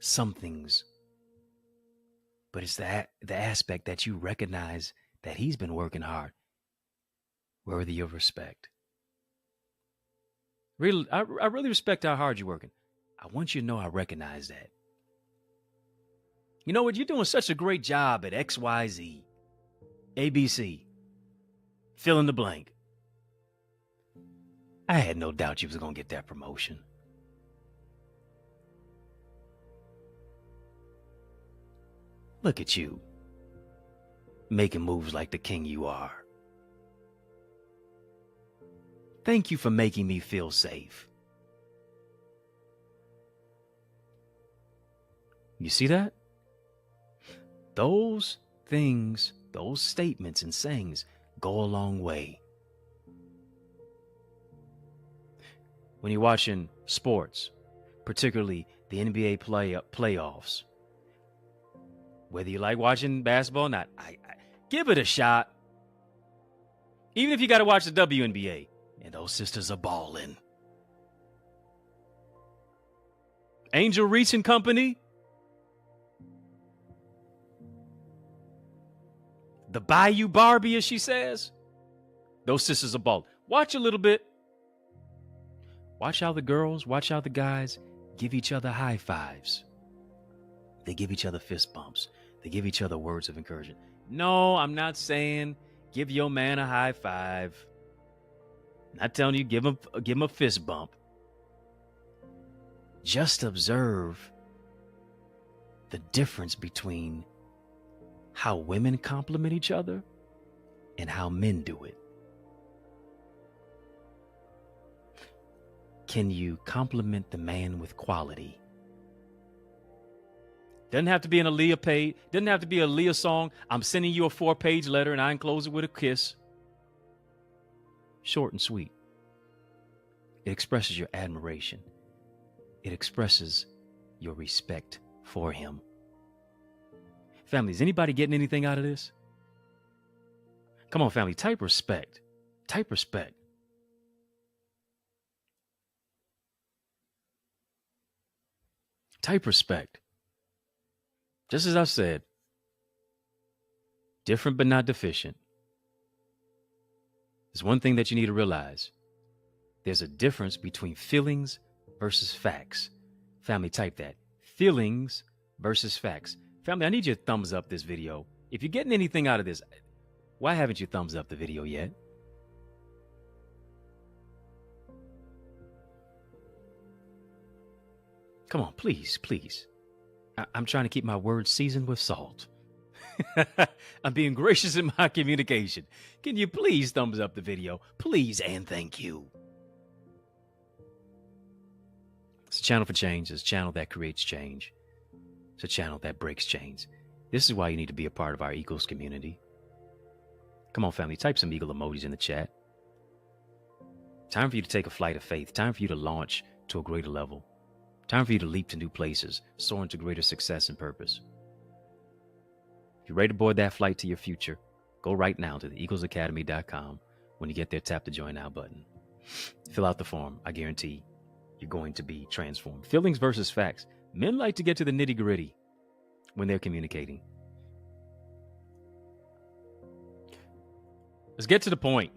some things, but it's the aspect that you recognize that he's been working hard, worthy of respect. Really, I really respect how hard you're working. I want you to know I recognize that. You know what? You're doing such a great job at XYZ, ABC, fill in the blank. I had no doubt you was going to get that promotion. Look at you, making moves like the king you are. Thank you for making me feel safe. You see that? Those things, those statements and sayings go a long way. When you're watching sports, particularly the NBA playoffs, whether you like watching basketball or not, I give it a shot. Even if you got to watch the WNBA, and those sisters are balling. Angel Reese and Company, the Bayou Barbie, as she says, those sisters are balling. Watch a little bit. Watch how the girls, watch how the guys give each other high fives. They give each other fist bumps. They give each other words of encouragement. No, I'm not saying give your man a high five. I'm not telling you give him a fist bump. Just observe the difference between how women compliment each other and how men do it. Can you compliment the man with quality? Doesn't have to be an Aaliyah page. Doesn't have to be a Aaliyah song. I'm sending you a 4-page letter and I enclose it with a kiss. Short and sweet. It expresses your admiration. It expresses your respect for him. Family, is anybody getting anything out of this? Come on, family, type respect. Type respect. Type respect. Just as I've said, different but not deficient. There's one thing that you need to realize. There's a difference between feelings versus facts. Family, type that. Feelings versus facts. Family, I need you to thumbs up this video. If you're getting anything out of this, why haven't you thumbs up the video yet? Come on, please, please. I'm trying to keep my words seasoned with salt. I'm being gracious in my communication. Can you please thumbs up the video? Please and thank you. It's a channel for change. It's a channel that creates change. It's a channel that breaks chains. This is why you need to be a part of our Eagles community. Come on, family, type some eagle emojis in the chat. Time for you to take a flight of faith. Time for you to launch to a greater level. Time for you to leap to new places, soar into greater success and purpose. If you're ready to board that flight to your future, go right now to theeaglesacademy.com. When you get there, tap the Join Now button. Fill out the form. I guarantee you're going to be transformed. Feelings versus facts. Men like to get to the nitty-gritty when they're communicating. Let's get to the point.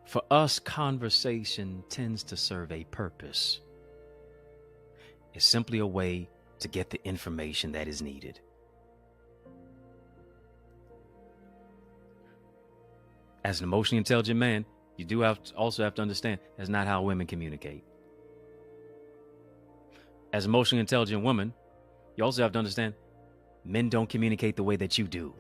For us, conversation tends to serve a purpose. It's simply a way to get the information that is needed. As an emotionally intelligent man, you do also have to understand that's not how women communicate. As an emotionally intelligent woman, you also have to understand men don't communicate the way that you do.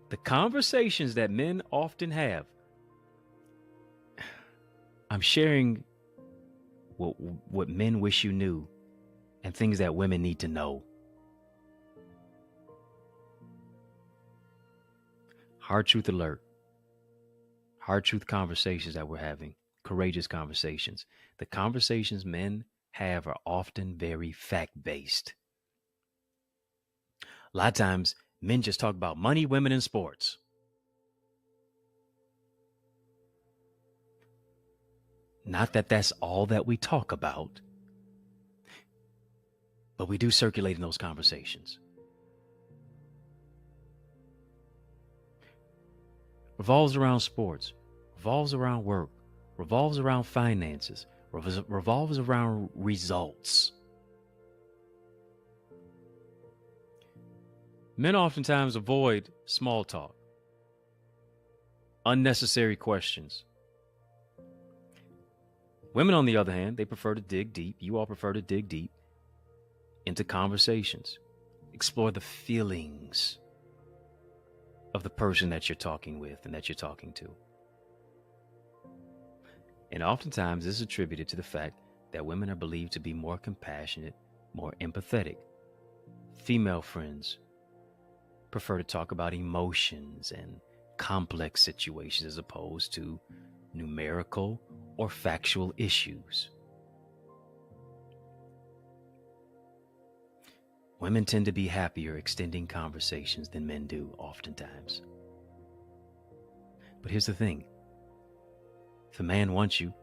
The conversations that men often have, I'm sharing what men wish you knew and things that women need to know. Hard truth alert. Hard truth conversations that we're having. Courageous conversations. The conversations men have are often very fact-based. A lot of times, men just talk about money, women, and sports. Not that that's all that we talk about, but we do circulate in those conversations. Revolves around sports, revolves around work, revolves around finances, revolves around results. Men oftentimes avoid small talk, unnecessary questions. Women, on the other hand, they prefer to dig deep. You all prefer to dig deep into conversations, explore the feelings of the person that you're talking with and that you're talking to. And oftentimes this is attributed to the fact that women are believed to be more compassionate, more empathetic. Female friends prefer to talk about emotions and complex situations as opposed to numerical or factual issues. Women tend to be happier extending conversations than men do oftentimes. But here's the thing. If a man wants you,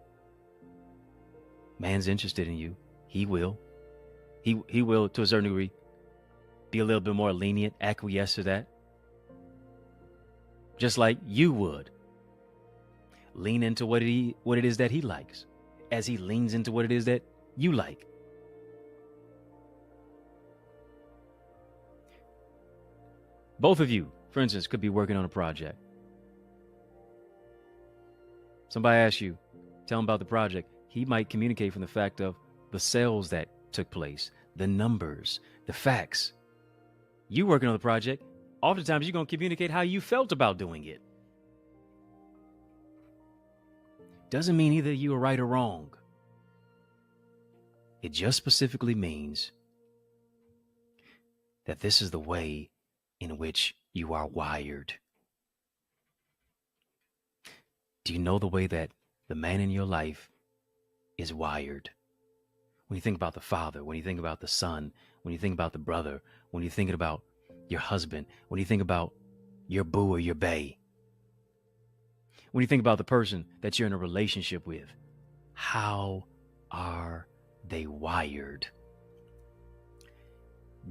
man's interested in you, he will to a certain degree be a little bit more lenient, acquiesce to that. Just like you would lean into what it is that he likes, as he leans into what it is that you like. Both of you, for instance, could be working on a project. Somebody asks you, tell him about the project. He might communicate from the fact of the sales that took place, the numbers, the facts. You working on the project, oftentimes you're going to communicate how you felt about doing it. Doesn't mean either you are right or wrong. It just specifically means that this is the way in which you are wired. Do you know the way that the man in your life is wired? When you think about the father, when you think about the son, when you think about the brother, when you're thinking about your husband, when you think about your boo or your bae, when you think about the person that you're in a relationship with, how are they wired?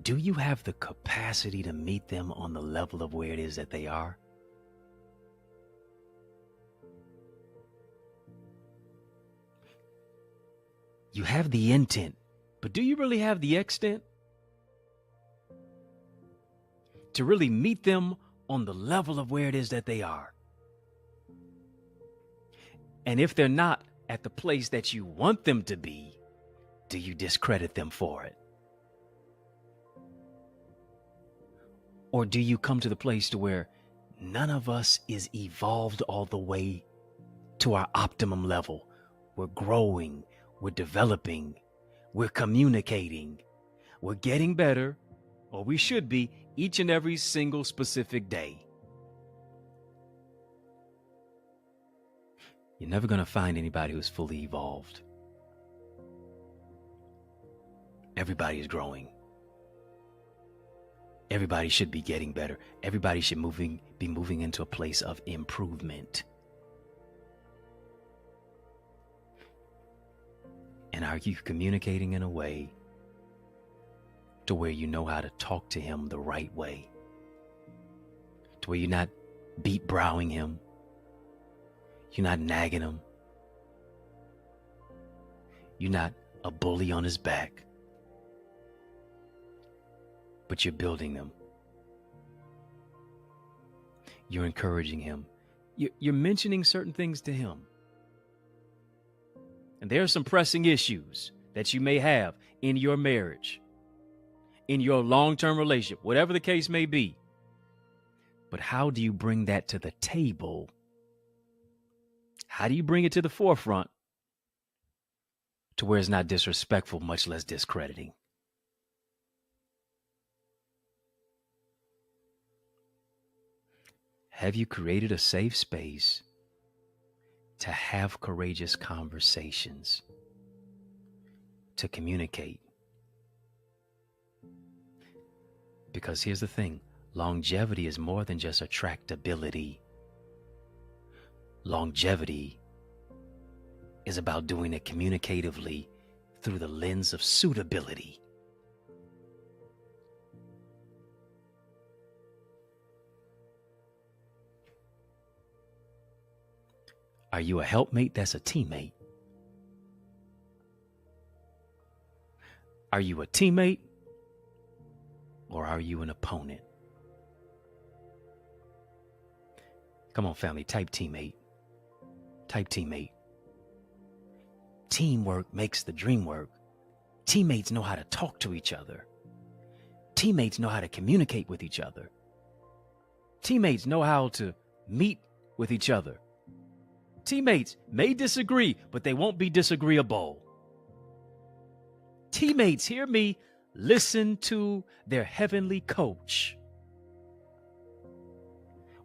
Do you have the capacity to meet them on the level of where it is that they are? You have the intent, but do you really have the extent to really meet them on the level of where it is that they are? And if they're not at the place that you want them to be, do you discredit them for it? Or do you come to the place to where none of us is evolved all the way to our optimum level? We're growing, we're developing, we're communicating, we're getting better, or we should be each and every single specific day. You're never going to find anybody who's fully evolved. Everybody is growing. Everybody should be getting better. Everybody should be moving into a place of improvement. And are you communicating in a way to where you know how to talk to him the right way? To where you're not beat browing him. You're not nagging him. You're not a bully on his back. But you're building them. You're encouraging him. You're mentioning certain things to him. And there are some pressing issues that you may have in your marriage, in your long-term relationship, whatever the case may be. But how do you bring that to the table? How do you bring it to the forefront to where it's not disrespectful, much less discrediting? Have you created a safe space to have courageous conversations, to communicate? Because here's the thing, longevity is more than just attractability. Longevity is about doing it communicatively through the lens of suitability. Are you a helpmate that's a teammate? Are you a teammate or are you an opponent? Come on, family, type teammate. Type teammate. Teamwork makes the dream work. Teammates know how to talk to each other. Teammates know how to communicate with each other. Teammates know how to meet with each other. Teammates may disagree, but they won't be disagreeable. Teammates, hear me, listen to their heavenly coach.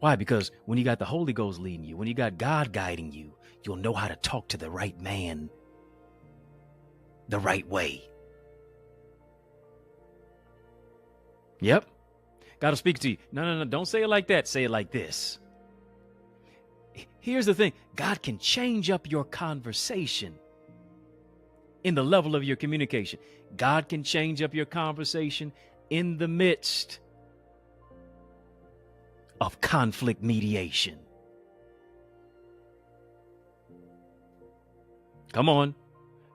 Why? Because when you got the Holy Ghost leading you, when you got God guiding you, you'll know how to talk to the right man the right way. Yep. God will speak to you. No, don't say it like that. Say it like this. Here's the thing. God can change up your conversation in the level of your communication. God can change up your conversation in the midst of conflict mediation. Come on.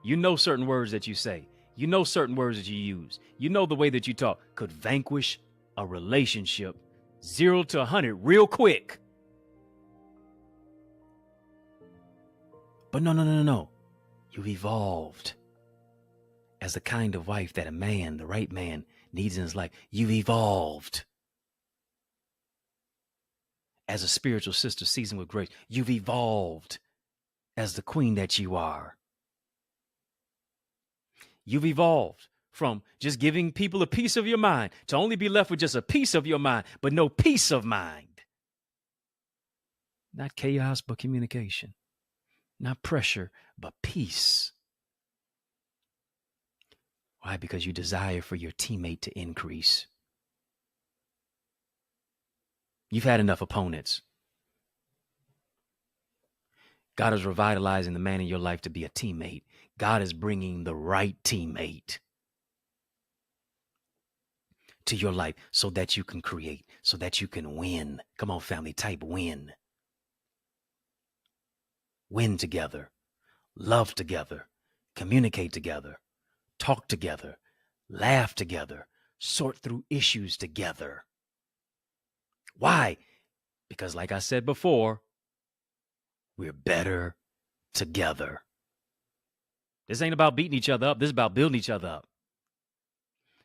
You know certain words that you say. You know certain words that you use. You know the way that you talk could vanquish a relationship 0 to 100 real quick. But no. You've evolved as the kind of wife that a man, the right man, needs in his life. You've evolved as a spiritual sister seasoned with grace. You've evolved as the queen that you are. You've evolved from just giving people a piece of your mind to only be left with just a piece of your mind, but no peace of mind. Not chaos, but communication. Not pressure, but peace. Why? Because you desire for your teammate to increase. You've had enough opponents. God is revitalizing the man in your life to be a teammate. God is bringing the right teammate to your life so that you can create, so that you can win. Come on, family, type win. Win together, love together, communicate together, talk together, laugh together, sort through issues together. Why? Because like I said before, we're better together. This ain't about beating each other up. This is about building each other up.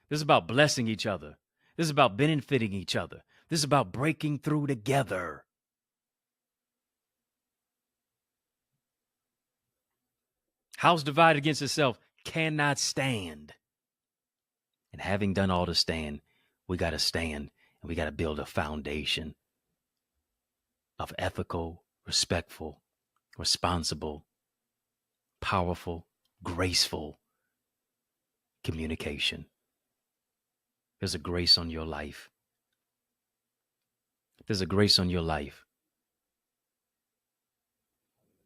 This is about blessing each other. This is about benefiting each other. This is about breaking through together. House divided against itself cannot stand. And having done all to stand, we got to stand and we got to build a foundation of ethical, respectful, responsible, powerful, graceful communication. There's a grace on your life. There's a grace on your life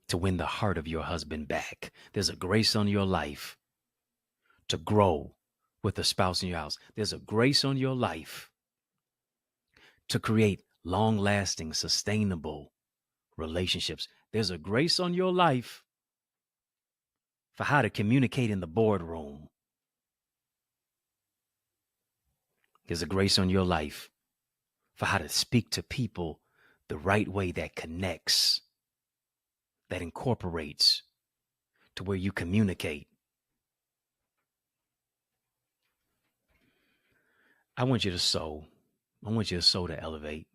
to win the heart of your husband back. There's a grace on your life to grow with a spouse in your house. There's a grace on your life to create long-lasting, sustainable relationships. There's a grace on your life for how to communicate in the boardroom. There's a grace on your life for how to speak to people the right way that connects, that incorporates to where you communicate. I want you to sow. I want you to sow to elevate.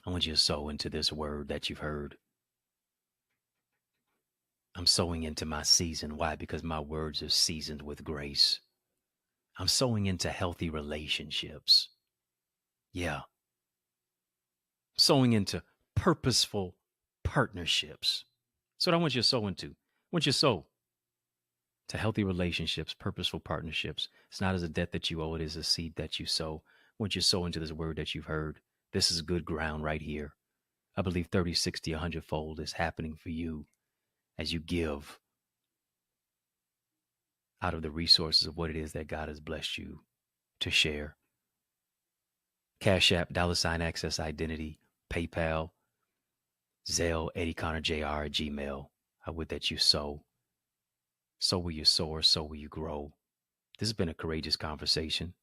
I want you to sow into this word that you've heard. I'm sowing into my season. Why? Because my words are seasoned with grace. I'm sowing into healthy relationships. Yeah. Sowing into purposeful partnerships. That's what I want you to sow into. I want you to sow to healthy relationships, purposeful partnerships. It's not as a debt that you owe. It is a seed that you sow. I want you to sow into this word that you've heard. This is good ground right here. I believe 30, 60, 100-fold is happening for you as you give out of the resources of what it is that God has blessed you to share. Cash App, $ Access Identity, PayPal, Zelle, EddieConnorJr at Gmail. I would that you sow. So will you soar, so will you grow. This has been a courageous conversation.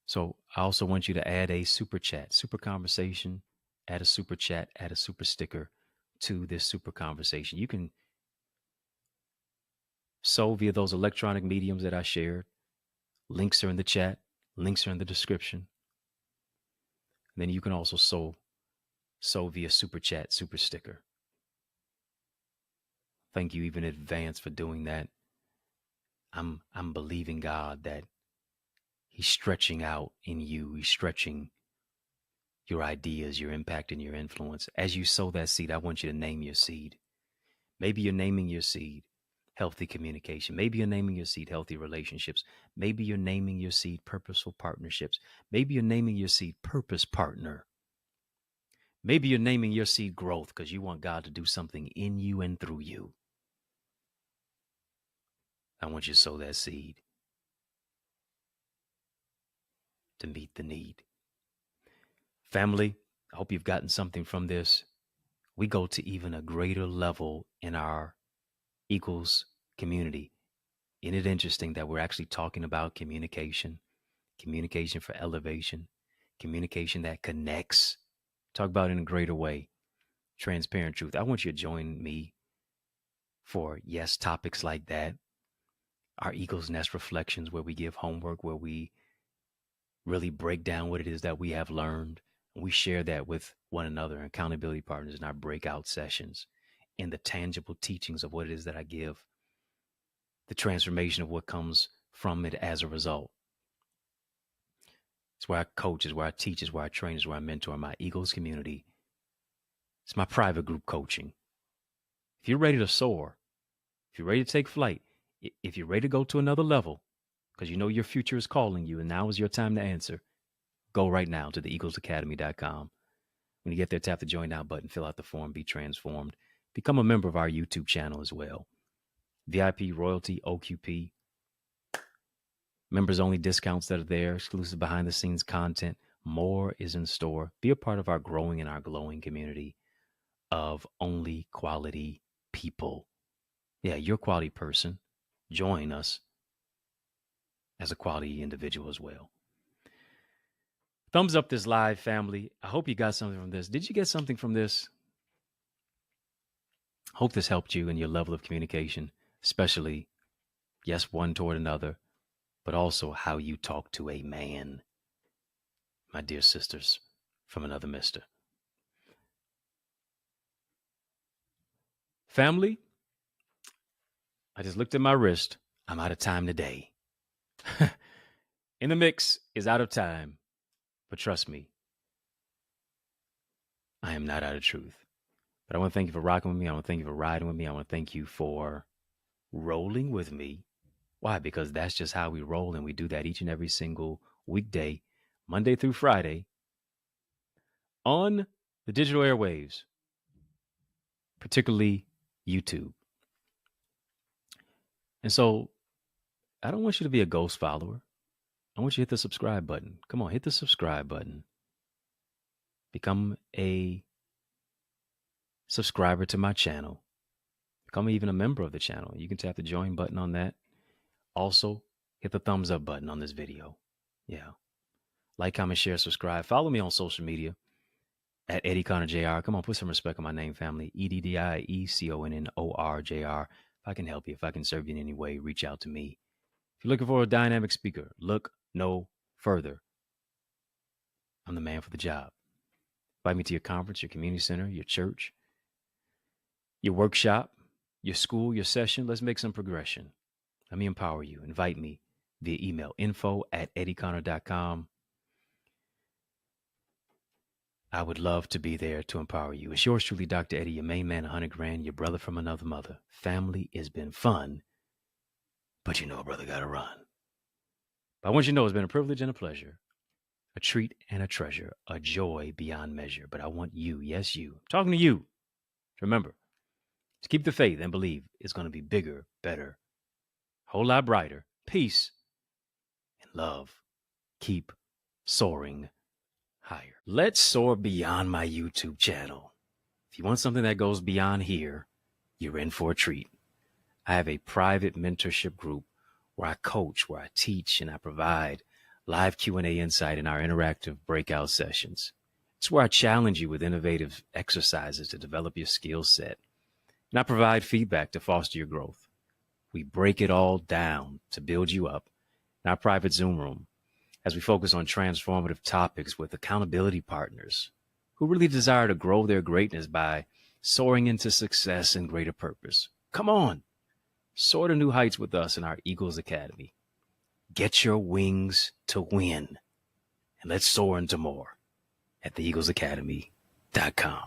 So I also want you to add a super chat, super conversation, add a super chat, add a super sticker to this super conversation. You can sow via those electronic mediums that I shared. Links are in the chat. Links are in the description. And then you can also sow via super chat, super sticker. Thank you even in advance for doing that. I'm believing God that He's stretching out in you. He's stretching your ideas, your impact, and your influence. As you sow that seed, I want you to name your seed. Maybe you're naming your seed healthy communication. Maybe you're naming your seed healthy relationships. Maybe you're naming your seed purposeful partnerships. Maybe you're naming your seed purpose partner. Maybe you're naming your seed growth because you want God to do something in you and through you. I want you to sow that seed to meet the need. Family, I hope you've gotten something from this. We go to even a greater level in our Eagles community. Isn't it interesting that we're actually talking about communication for elevation, communication that connects? Talk about it in a greater way. Transparent truth. I want you to join me for, yes, topics like that. Our Eagles Nest reflections, where we give homework, where we really break down what it is that we have learned. We share that with one another, accountability partners in our breakout sessions, in the tangible teachings of what it is that I give, the transformation of what comes from it as a result. It's where I coach, it's where I teach, it's where I train, it's where I mentor my Eagles community. It's my private group coaching. If you're ready to soar, if you're ready to take flight, if you're ready to go to another level, because you know your future is calling you and now is your time to answer, go right now to theeaglesacademy.com. When you get there, tap the Join Now button, fill out the form, be transformed. Become a member of our YouTube channel as well. VIP, royalty, OQP, members only discounts that are there, exclusive behind the scenes content. More is in store. Be a part of our growing and our glowing community of only quality people. Yeah, you're a quality person. Join us as a quality individual as well. Thumbs up this live, family. I hope you got something from this. Did you get something from this? Hope this helped you in your level of communication, especially, yes, one toward another, but also how you talk to a man. My dear sisters from another mister. Family, I just looked at my wrist. I'm out of time today. In the Mix is out of time. But trust me, I am not out of truth. But I want to thank you for rocking with me. I want to thank you for riding with me. I want to thank you for rolling with me. Why? Because that's just how we roll, and we do that each and every single weekday, Monday through Friday, on the digital airwaves, particularly YouTube. And so I don't want you to be a ghost follower. I want you to hit the subscribe button. Come on, hit the subscribe button. Become a subscriber to my channel. Become even a member of the channel. You can tap the join button on that. Also, hit the thumbs up button on this video. Yeah. Like, comment, share, subscribe. Follow me on social media at EddieConnorJr. Come on, put some respect on my name, family. EddieConnorJr. If I can help you, if I can serve you in any way, reach out to me. If you're looking for a dynamic speaker, look no further. I'm the man for the job. Invite me to your conference, your community center, your church, your workshop, your school, your session. Let's make some progression. Let me empower you. Invite me via email, info@eddieconnor.com. I would love to be there to empower you. It's yours truly, Dr. Eddie, your main man, 100 grand, your brother from another mother. Family has been fun, but you know a brother got to run. But I want you to know it's been a privilege and a pleasure, a treat and a treasure, a joy beyond measure. But I want you, yes, you, I'm talking to you, Remember, to keep the faith and believe it's going to be bigger, better, a whole lot brighter. Peace and love. Keep soaring higher. Let's soar beyond my YouTube channel. If you want something that goes beyond here, you're in for a treat. I have a private mentorship group where I coach, where I teach, and I provide live Q&A insight in our interactive breakout sessions. It's where I challenge you with innovative exercises to develop your skill set. And I provide feedback to foster your growth. We break it all down to build you up in our private Zoom room as we focus on transformative topics with accountability partners who really desire to grow their greatness by soaring into success and greater purpose. Come on, soar to new heights with us in our Eagles Academy. Get your wings to win, and let's soar into more at theeaglesacademy.com.